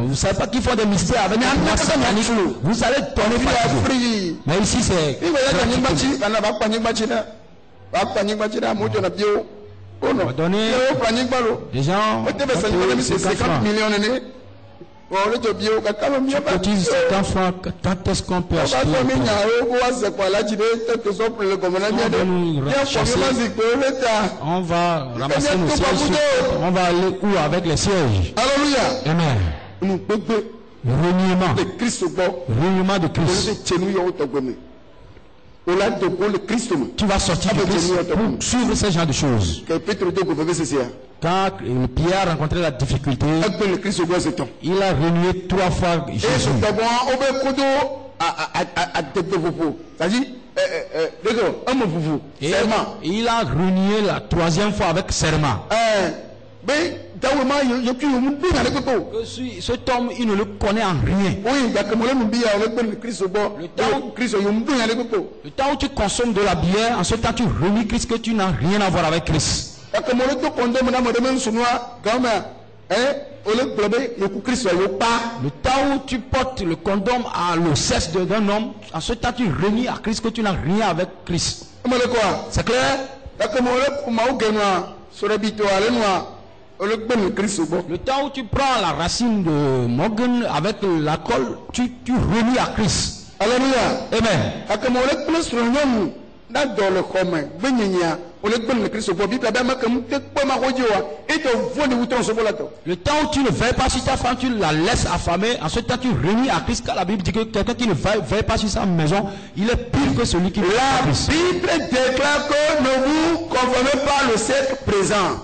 Vous savez pas qu'il faut des mystères avec des pouvoirs sataniques. Vous allez donner fatigué. Mais ici c'est. On va donner des gens 50 millions. Tu cotises 50 francs, quand est-ce qu'on peut acheter? On va ramasser nos sièges, on va aller où avec les sièges? Alléluia. Amen. Reniement. Reniement de Christ. Tu vas sortir de Christ pour suivre ce genre de choses. Quand Pierre a rencontré la difficulté, il a renié 3 fois Jésus. Et il a renié la 3e fois avec serment. Cet homme, il ne le connaît en rien. Le temps où tu consommes de la bière, en ce temps tu renies Christ, que tu n'as rien à voir avec Christ. Le temps où tu portes le condom à l'ocesse d'un homme, en ce temps tu renies à Christ, que tu n'as rien avec Christ. C'est clair? Le temps où tu prends la racine de Morgan avec l'alcool, tu renies à Christ. Alléluia. Amen. Le temps où tu ne veilles pas sur ta femme, tu la laisses affamer, en ce temps tu renies à Christ, car la Bible dit que quelqu'un qui ne veille pas sur sa maison, il est pire que celui qui... La Bible déclare que ne vous conformez pas au siècle présent.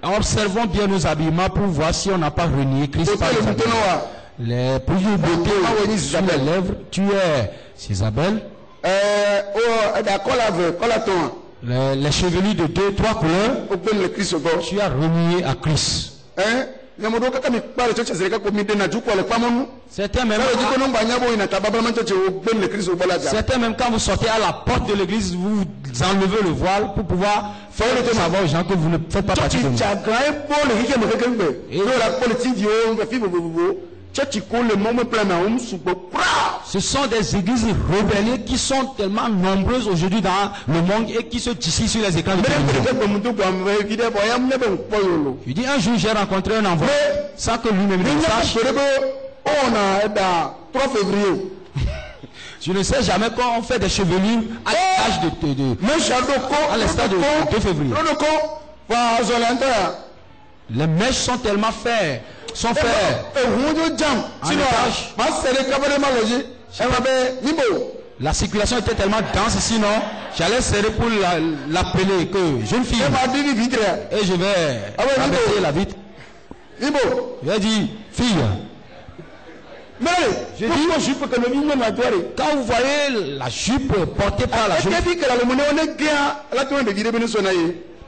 Observons bien nos habillements pour voir si on n'a pas renié Christ. Les plus de beauté sur les lèvres, tu es Isabelle. Les chevelus de 2-3 couleurs, tu as renié à Christ. Certains même quand vous sortez à la porte de l'église, vous enlevez le voile pour pouvoir faire savoir aux gens que vous ne faites pas partie de nous. Ce sont des églises rebelles qui sont tellement nombreuses aujourd'hui dans le monde et qui se dissipent sur les écrans de télévision. Je dis un jour j'ai rencontré un envoyé sans que lui-même ne sache. Je ne sais jamais quand on fait des chevelures à l'âge de 2 février. Les mèches sont tellement faites. La circulation était tellement dense, sinon j'allais serrer pour l'appeler que jeune fille. Et je vais abaisser la vitre. Je vais dire, fille. Je dis, quand vous voyez la jupe portée par la jeune fille,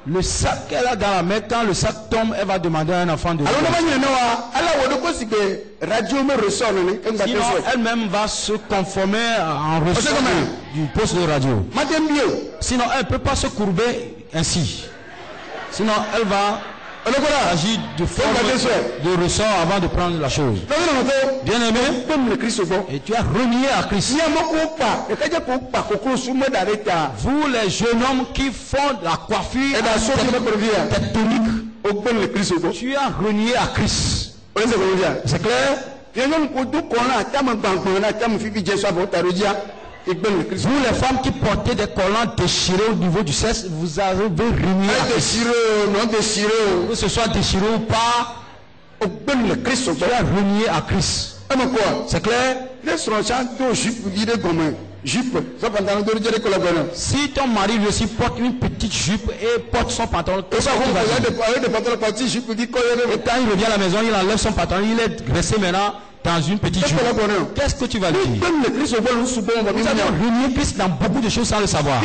le sac qu'elle a dans la main, quand le sac tombe, elle va demander à un enfant de sinon, elle-même va se conformer en ressort du poste de radio. Sinon, elle ne peut pas se courber ainsi. Sinon, elle va agir de forme de ressort avant de prendre la chose. Bien aimé, et tu as renié à Christ. Vous les jeunes hommes qui font la coiffure tectonique, tu as renié à Christ. C'est clair? Vous les femmes qui portez des collants déchirés au niveau du sexe, vous avez renié à Christ. Que ce soit déchiré ou pas, tu as renié à Christ. C'est clair? Si ton mari lui aussi porte une petite jupe et porte son pantalon, qu'est-ce que tu vas dire? Et quand il revient à la maison, il enlève son pantalon, il est resté maintenant dans une petite jupe. Qu'est-ce que tu vas dire? Nous avons renié Christ dans beaucoup de choses sans le savoir.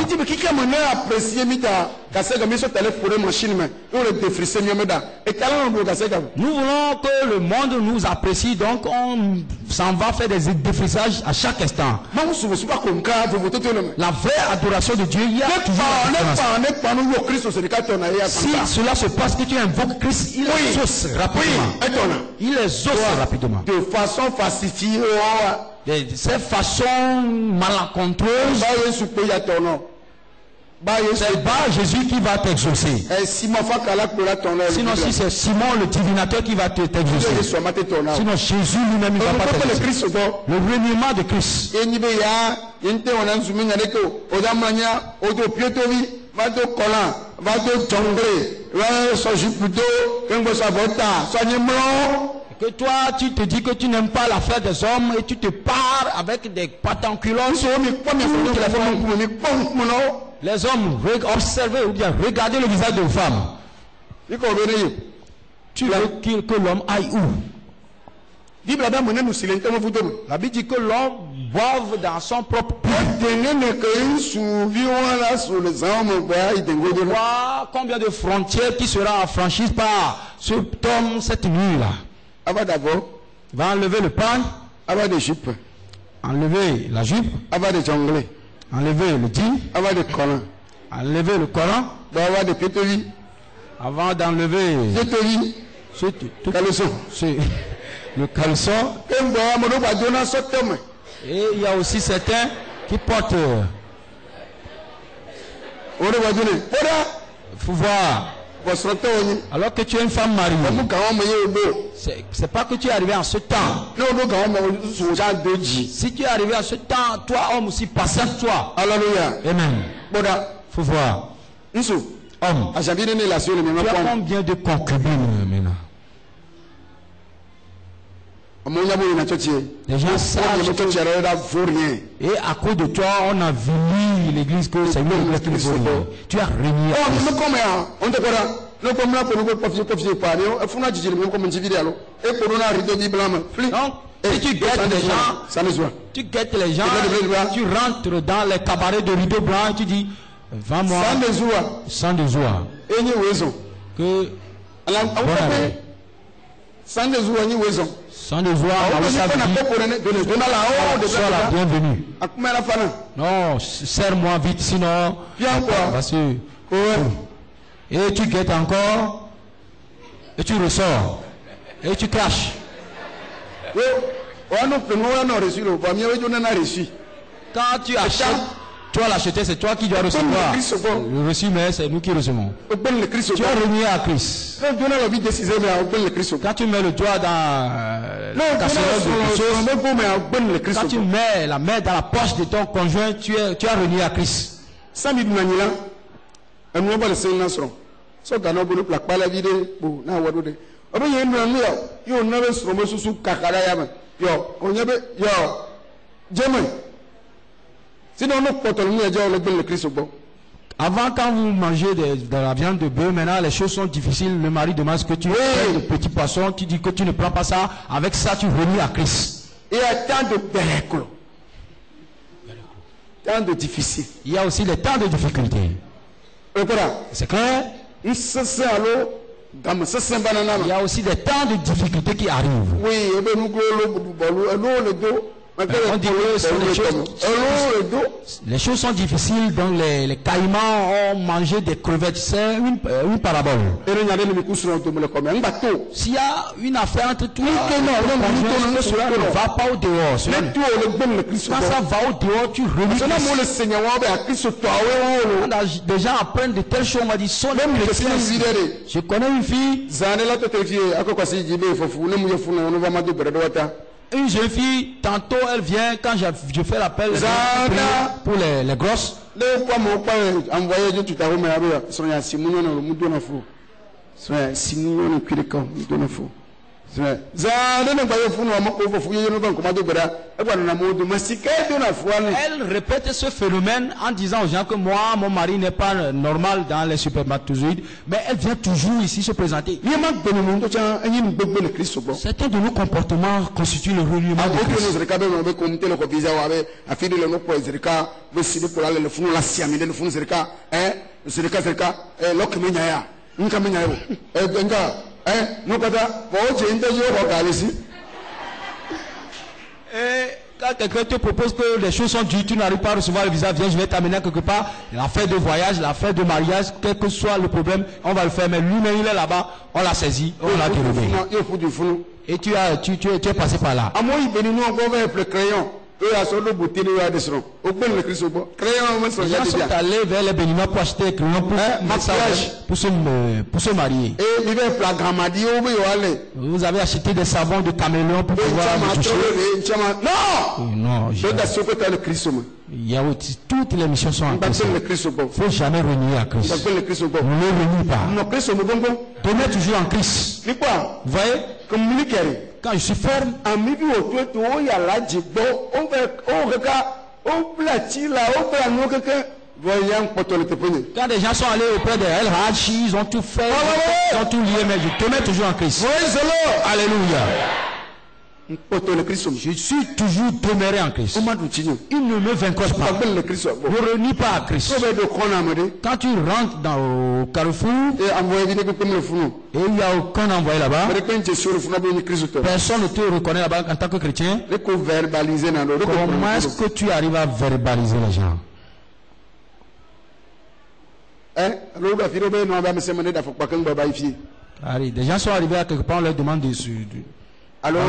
Nous voulons que le monde nous apprécie, donc on s'en va faire des défrissages à chaque instant. La vraie adoration de Dieu, il y a toujours si cela se passe que tu invoques Christ, il les exauce rapidement. Il les exauce rapidement. De façon falsifiée, ces façons malencontreuses, c'est pas Jésus qui va t'exaucer. Sinon, si c'est Simon le divinateur qui va t'exaucer, sinon Jésus lui-même ne va pas t'exaucer. Le reniement de Christ. Que toi, tu te dis que tu n'aimes pas l'affaire des hommes et tu te pars avec des patanculons. Les hommes observaient ou bien regardaient le visage de femme. Tu veux que l'homme aille où? La Bible dit que l'homme boive dans son propre puits. Combien de frontières qui sera affranchies par ce homme cette nuit-là? Il va enlever le pain, enlever la jupe, enlever le din, enlever le Coran, avant d'enlever le caleçon. Et il y a aussi certains qui portent. Il faut voir. Alors que tu es une femme mariée, c'est pas que tu es arrivé en ce temps. Si tu es arrivé en ce temps, toi homme aussi, patiente-toi. Alléluia. Amen. Il faut voir. Homme, tu as combien de concubines maintenant? Les gens savent et à cause de toi on a vu l'église que c'est une église qui ne vaut rien. Tu as renié. Donc, si tu guettes les gens, tu rentres dans les cabarets de rideaux blancs et tu dis, vends-moi sans de joie. Que sans de joie, sois la bienvenue. Non, serre-moi vite, sinon. Parce que, et tu guettes encore, et tu ressors, et tu craches. Quand tu achètes, tu vas l'acheter, c'est toi qui dois recevoir. Le reçu, mais c'est nous qui recevons. Tu as renié à Christ. Quand tu mets le doigt dans la casserole de quelque chose, quand tu mets la main dans la poche de ton conjoint, tu as renié à Christ. Avant, quand vous mangez de la viande de bœuf, maintenant les choses sont difficiles. Le mari demande ce que tu fais de petits poissons. Tu dis que tu ne prends pas ça. Avec ça, tu renies à Christ. Il y a tant de péricles. Tant de difficiles. Il y a aussi les temps de difficultés. C'est clair? Il y a aussi des temps de difficultés qui arrivent. Oui, on dit que les choses sont difficiles, donc les caïmans ont mangé des crevettes. C'est une parabole. S'il y a une affaire entre toi, cela ne va pas au dehors. Quand ça va au dehors, tu renies. Des gens apprennent de telles choses, on va dire, sont les chrétiens. Je connais une fille. Une jeune fille, tantôt elle vient, quand je fais l'appel pour les grosses. Elle répète ce phénomène en disant aux gens que moi, mon mari n'est pas normal dans les spermatozoïdes, mais elle vient toujours ici se présenter. Certains de nos comportements constituent le reniement de Et Quand quelqu'un te propose que les choses sont dures, tu n'arrives pas à recevoir le visa, viens, je vais t'amener quelque part. L'affaire de voyage, l'affaire de mariage, quel que soit le problème, on va le faire. Mais lui-même, il est là-bas, on l'a saisi, on l'a dérobé. Et tu es passé par là. Les gens sont allés vers les Béninois pour acheter des crayons pour se marier. Vous avez acheté des savons de caméléon pour pouvoir vous toucher. Non, il y a aussi, toutes les missions sont en Christ. Il ne faut jamais renier à Christ. Ne le renie pas. Demeure toujours en Christ. Vous voyez? Quand je suis ferme, quand des gens sont allés auprès de El Hachi, ils ont tout fait, ils ont tout lié, mais je te mets toujours en Christ. Alléluia. Je suis toujours demeuré en Christ. Il ne me vaincra pas. Ne renie pas à Christ. Quand tu rentres dans le carrefour, et il n'y a aucun envoyé là-bas, personne ne te reconnaît là-bas en tant que chrétien. Comment est-ce que tu arrives à verbaliser les gens? Des gens sont arrivés à quelque part, on leur demande de... Alors,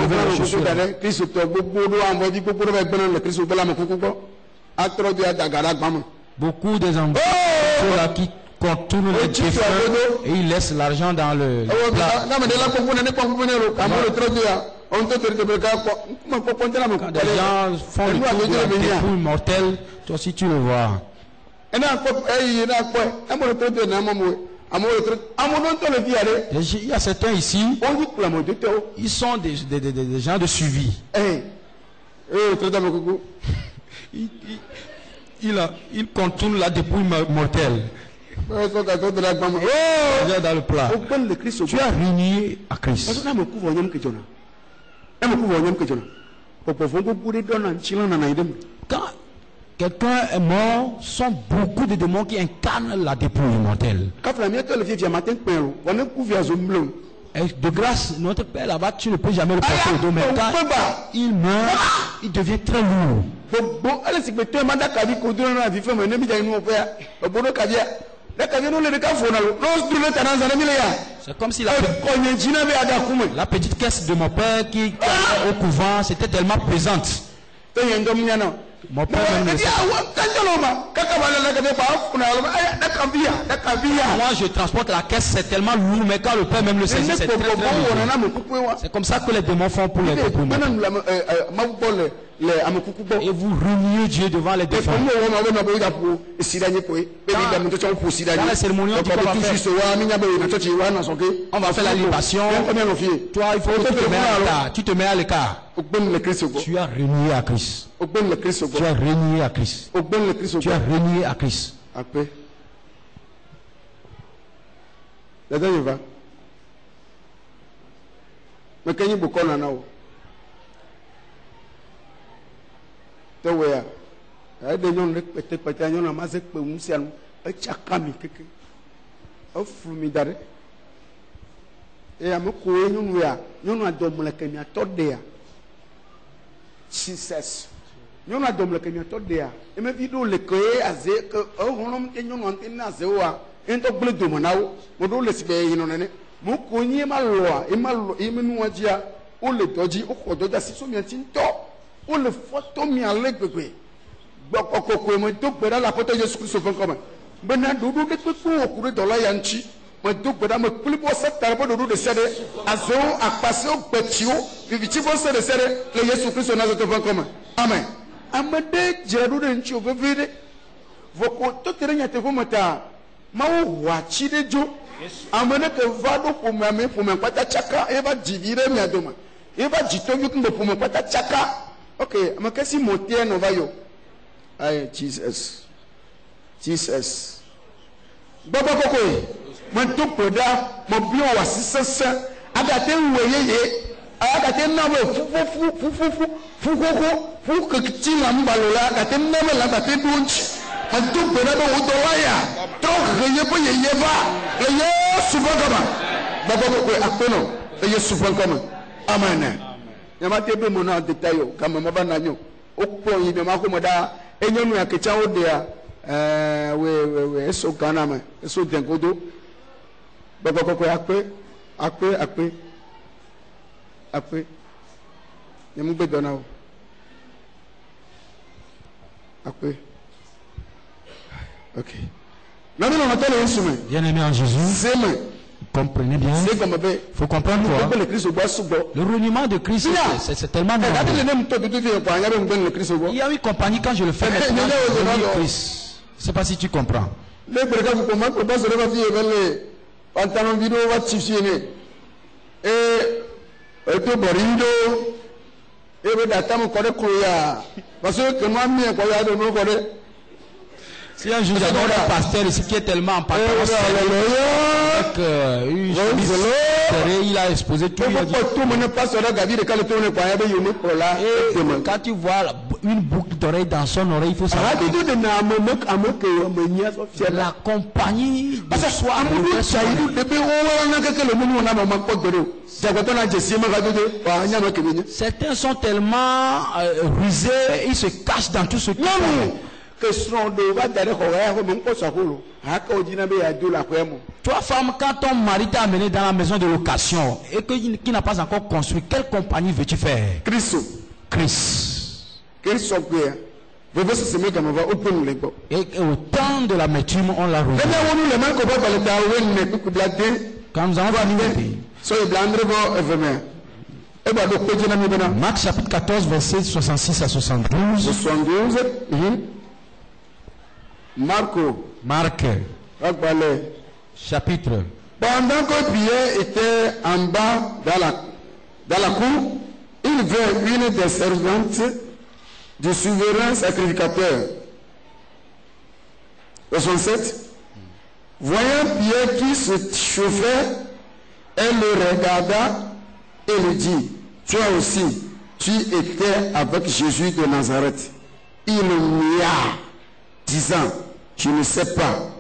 beaucoup des Anglais qui contournent les défunts et ils laissent l'argent dans le plat. Quand des gens font le tour de la dépouille mortelle, toi aussi tu le vois. Il y a certains ici, ils sont des gens de suivi. Il contourne la dépouille mortelle. Dans le plat. Tu as renié à Christ. Quand quelqu'un est mort, sont beaucoup de démons qui incarnent la dépouille mortelle. Et de grâce, notre Père là-bas, tu ne peux jamais le porter au dos, mais quand il meurt, il devient très lourd. C'est comme si la petite caisse de mon père qui était au couvent, c'était tellement pesante. Mon père moi je transporte la caisse, c'est tellement lourd, mais quand le père même le saisit, c'est très lourd. C'est comme ça que les démons font pour les démons. Et vous reniez Dieu devant les défunts. Dans les cérémonies, on va faire la libation. Toi, il faut que tu te mets à l'écart. Tu as renié à Christ. Tu as renié à Christ. Tu as renié à Christ. Après. Là-dedans, il va. Mais quand il y a beaucoup de gens, Jesus. Nyɔnu adɔm le kemia tɔ dea emevi ɖewo le ke aze ke ehɔnɔm te nyɔnu ante na azewo a ŋutɔ gblẽ dome na wo mo ɖewo le si be yinɔ nene mo ko nyi ema lɔa ema nua dzia wole dɔ dzi woxɔ dɔ dzi asi so mia ti ŋutɔ wole fɔtɔ mia le gbegbe gbɔkɔkɔkɔe me do gbe ɖa le aƒetɔ Yesu Kristo ƒe ŋkɔ me bena ɖoɖo ɖe kpekpe wɔ ku ɖe dɔ la ya ŋuti me do gbe ɖa me kpli bɔ Satan ƒe ɖoɖo ɖe sia ɖe azewo akpasiwo gbetsiwo vivitsi bɔ se ɖe sia ɖe le Yesu Kristo Nazareth ƒe ŋkɔ me amen. Ame ɖe dzra ɖo ɖe ŋuti vevi ɖe vɔko tɔte ɖe nyateƒe me ta mawo wɔ atsi ɖe dzo ame ɖe ke va ɖo ƒomea me ƒome kpata tsaka eva dzi vi ɖe mia dome eva dzi tɔvi ŋgɔ ƒome kpata tsaka ok ame ke si motea nɔ va yɔ ayi Jesus gbɔgbɔ kɔkɔe me do kpe ɖa me bia wɔ asi sesẽ agate ŋu yeye agate na me fu kekiti la mbalo la agate na me la agate do ŋuti me do kpe ɖa be wo dɔ la ya trɔ he ye be yeye va le Yesu ƒe ŋkɔ me gbɔgbɔ kɔkɔe akpenɔ le Yesu ƒe ŋkɔ me amen. Nyamate be mo na detail o game ma ba na nyo okpo yi be mako moda enyonu ya kecha odea we eso Ghana me eso dengodo bokoko akpe yemu gbe dona o akpe OK. Bien-aimé en Jésus, comprenez bien. Il faut comprendre quoi? Le reniement de Christ, c'est tellement normal. Il y a une compagnie quand je le fais maintenant. Christ. Je ne sais pas si tu comprends. Si un jour j'adore un pasteur ici qui est tellement en pantalon avec une chemise serrée, il a exposé tout. Il a dit, et quand tu vois une boucle d'oreille dans son oreille, il faut savoir la compagnie de soi. Certains sont tellement rusés, ils se cachent dans tout ce qui est. Toi, femme, quand ton mari t'a amené dans la maison de location et qui n'a pas encore construit, quelle compagnie veux-tu faire? Christ. Et au temps de la métume, on l'a revu. Quand nous avons fini Marc chapitre 14, verset 66 à 72. Marc. Chapitre. Pendant que Pierre était en bas dans la cour, il vint une des servantes du souverain sacrificateur. 67. Voyant Pierre qui se chauffait, elle le regarda et lui dit, toi aussi, tu étais avec Jésus de Nazareth. Il nia, disant, je ne sais pas,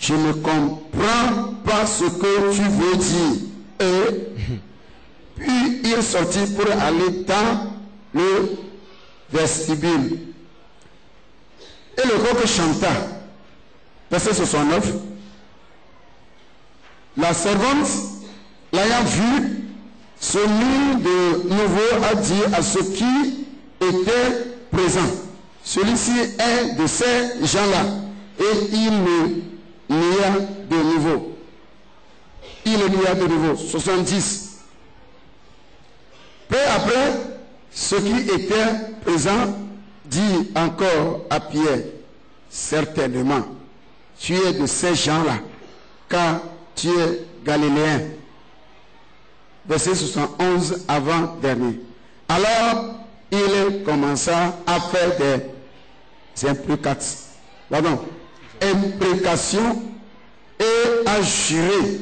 je ne comprends pas ce que tu veux dire. Et puis il sortit pour aller dans le vestibule. Et le coq chanta. Verset 69. La servante, l'ayant vu, se mit de nouveau à dire à ceux qui étaient présents, celui-ci est de ces gens-là. Et il le lia de nouveau. 70. Peu après, ceux qui étaient présents dit encore à Pierre, certainement, tu es de ces gens-là, car tu es galiléen. Verset 71 avant-dernier. Alors, il commença à faire des imprécations et à jurer,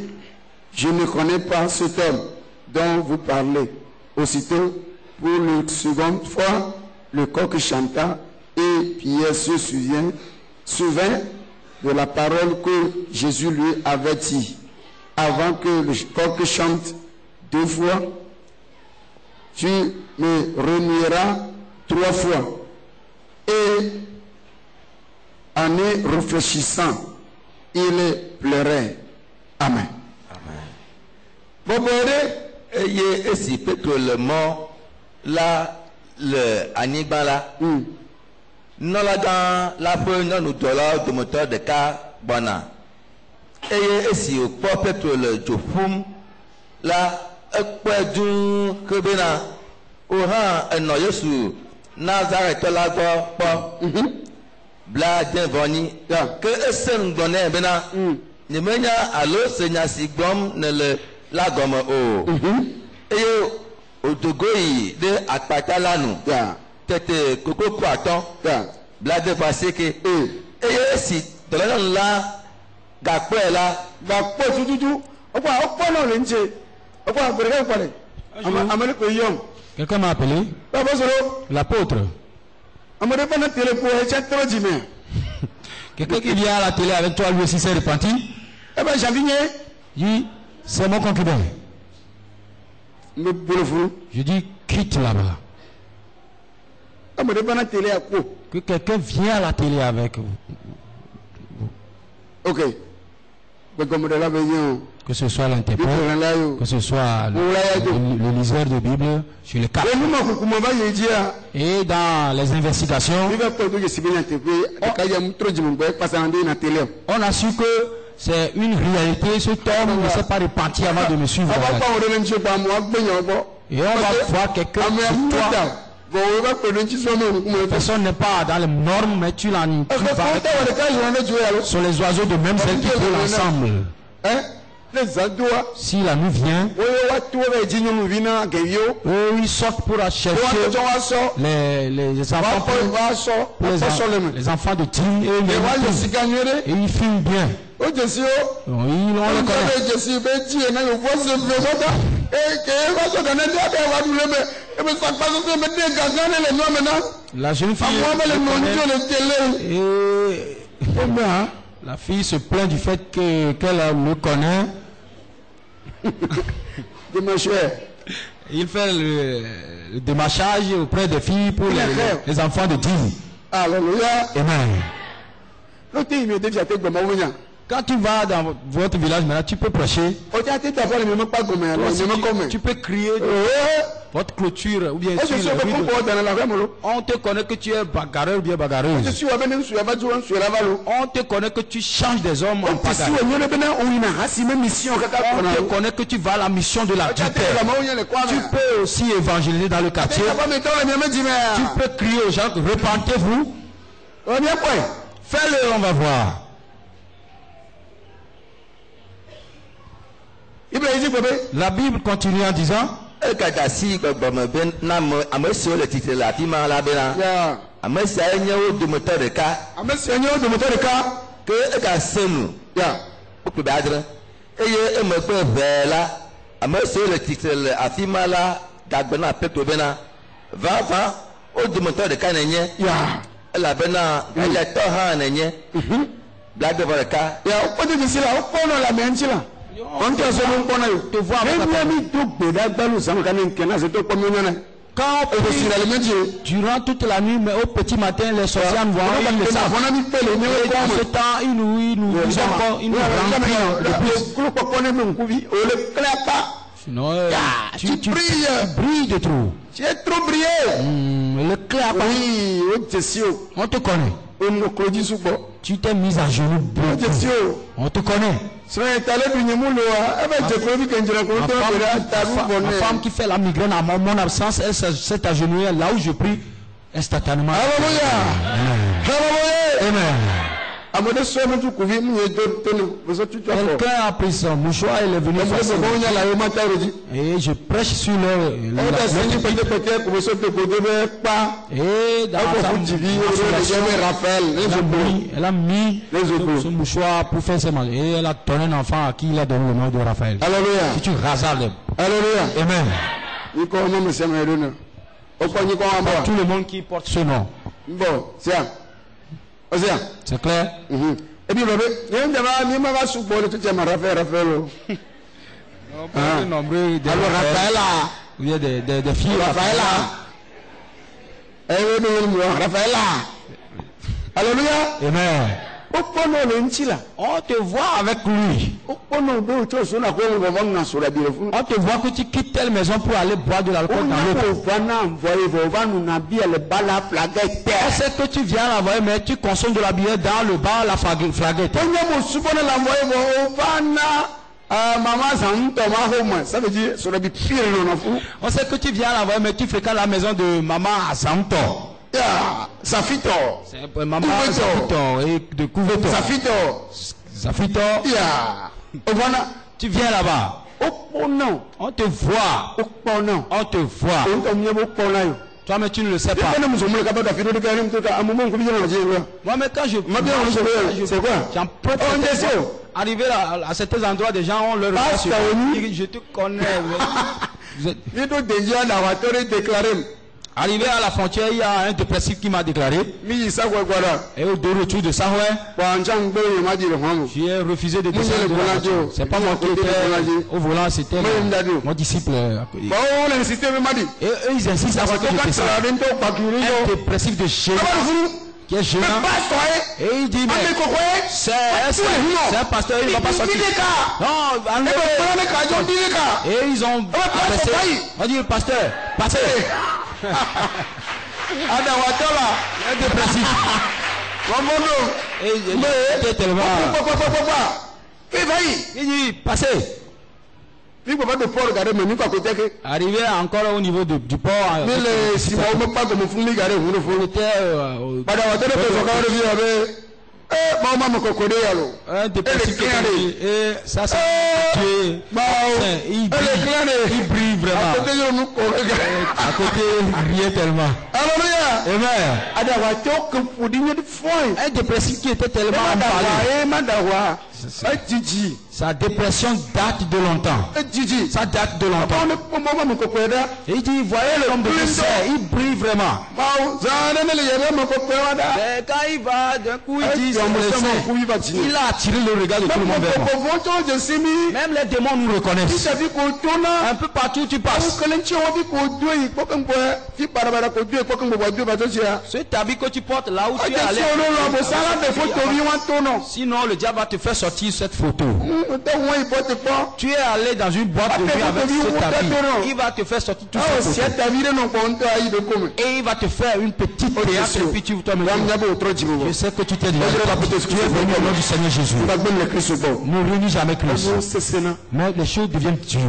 je ne connais pas cet homme dont vous parlez. Aussitôt, pour la seconde fois, le coq chanta et Pierre se souvint de la parole que Jésus lui avait dit. Avant que le coq chante 2 fois, tu me renieras 3 fois. Et en y réfléchissant, il pleurait. Amen. Eye esi Petro le mort la le anyigba la nɔlaga la ƒe nyɔnudɔla dometɔ ɖeka gbɔna eye esi wòkpɔ Petro le dzo ƒum la ekpɔe dũu ke bena wòhã enɔ Yesu Nazaretɔ la gbɔ kpɔ bla devɔnyi ke ese ŋgɔ nɛ bena nyemenya alo se nya si gbɔm nele la gɔme o eye odogo yi ɖe akpata la nu tete kokoko atɔ bla de va seke eye esi dɔlɔnyɔnu la gakpɔe la gakpɔ tututu ɔkpɔ náà le ŋtse ɔkpɔ agbèrè kpɔlɛ amadi ko yɔm. Quelqu'un m'a appelé. L'apôtre. Quelqu'un qui vient à la télé avec toi lui aussi s'est repenti. Dit, c'est mon concubin. Je dis, quitte là-bas. Que quelqu'un vient à la télé avec vous. Ok. Que ce soit l'interprète, que ce soit le liseur de Bible sur les cartes. Et dans les investigations, on a su que c'est une réalité. Cet homme ne s'est pas repenti avant de me suivre. Et on va voir quelqu'un sur toi. Personne n'est pas dans les normes, mais tu vas sur les oiseaux de même celle qui volent ensemble. Si la nuit vient, ils sortent pour chercher les enfants, les enfants de Tim et ils filment bien. Oui, on les connaît. La jeune fille, la fille se plaint du fait qu'elle le connaît. Il fait le démarchage auprès des filles pour les enfants de Dieu. Alléluia. Amen. Quand tu vas dans votre village maintenant, tu peux prêcher. Tu peux crier votre clôture ou bien on te connaît que tu es bagarreur ou bien bagarreuse. On te connaît que tu changes des hommes en bagarre. On te connaît que tu vas à la mission de la terre. Tu peux aussi évangéliser dans le quartier. Tu peux crier aux gens, repentez-vous. Fais-le, on va voir. La Bible continue en disant durant toute la nuit, mais au petit matin, les sorciers nous voient. Dans ce temps, ils nous sinon, tu brilles de trop. Tu es trop brillé. Le clair. Oui, on te connaît. Tu t'es mis à genoux. On te connaît. Ma femme qui fait la migraine à mon absence, elle s'est agenouillée là où je prie instantanément. Alléluia. Amen. Quelqu'un a pris son mouchoir et il est venu et je prêche sur le et dans elle a mis son mouchoir pour faire ses mains et elle a donné un enfant à qui il a donné le nom de Raphaël. Alléluia. Si tu rases. Alléluia. Amen. Tout le monde qui porte ce nom. Bon, tiens. C'est clair? Et puis, il y a des filles. Alléluia. Amen. On te voit avec lui. On te voit que tu quittes telle maison pour aller boire de l'alcool dans l'autre. On sait que tu viens l'envoyer, mais tu consommes de la bière dans le bar, la flaguette. Ça veut dire on sait que tu viens l'envoyer, mais tu fréquentes la maison de maman à Santo. Safito. C'est maman Safito et de Couveto. Safito. Tu viens là-bas. On te voit. On te voit. Toi, mais tu ne le sais pas. Moi, mais quand je c'est quoi? Arrivé à certains endroits, des gens ont leur je te connais. Arrivé à la frontière, il y a un dépressif qui m'a déclaré. Et au retour de Sahoué, j'ai refusé de descendre de la voiture. C'est pas moi qui étais au volant, c'était mon disciple. Et eux, ils insistent à ce que je descende. Un dépressif de géant qui est géant. Et il dit, mais c'est un pasteur, il ne va pas sortir. Non, enlevez. Et ils ont apprécié. On dit, pasteur, passez. Un dépressif. Et il était tellement. Il dit, passez. Arrivé encore au niveau du port. Un dépressif et ça c'est il brille vraiment. À côté il riait tellement. Amen. Un dépressif qui était tellement emballé. Sa dépression date de longtemps. Ça date de longtemps. Et il dit, voyez l'homme de Dieu, il brille vraiment. Mais quand il va, d'un coup il dit, il a attiré le regard de tout le monde vers moi. Même les démons nous reconnaissent. Un peu partout tu passes. C'est ta vie que tu portes là où tu es allé. Sinon le diable va te faire sortir cette photo. Tu es allé dans une boîte de nuit avec cet habit. Il va te faire sortir tout ça. Et il va te faire une petite théâtre et puis tu vas me dire, je sais que tu t'es dit, tu es venu au nom du Seigneur Jésus. Ne réunis jamais Christ. Mais les choses deviennent dures.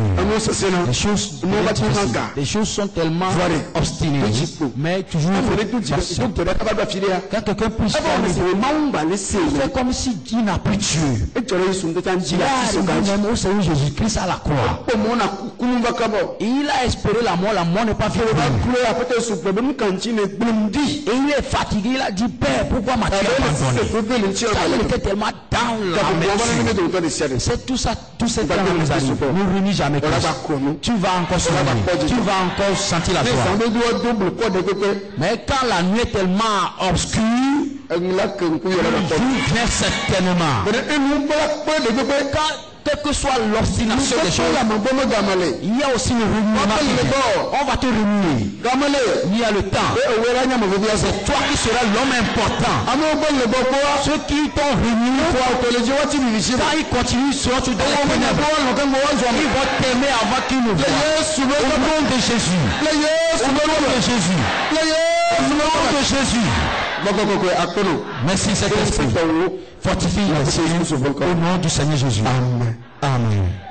Les choses sont tellement obstinées. Mais toujours quand quelqu'un puisse faire comme si Dieu n'a plus Dieu. Il a arrivé au Seigneur Jésus-Christ à la croix. Il a espéré la mort n'est pas venue. Et il est fatigué, il a dit, Père, pourquoi m'as-tu abandonné? Il était tellement down là. C'est tout ça, tout ce temps ne réunis jamais Christ. Tu vas encore se réunir. Tu vas encore sentir la joie. Mais quand la nuit est tellement obscure, le jour vient certainement. Quelle que soit l'obstination des choses, il y a aussi le reniement. On va te renier. Il y a le temps. C'est toi qui seras l'homme important. Ceux qui t'ont renié, quand ils continuent, seront tous dans les ténèbres. Ils vont t'aimer avant qu'ils ne voient. Au nom de Jésus. Au nom de Jésus. Au nom de Jésus. Merci Saint-Esprit. Fortifie au nom du Seigneur Jésus. Amen. Amen.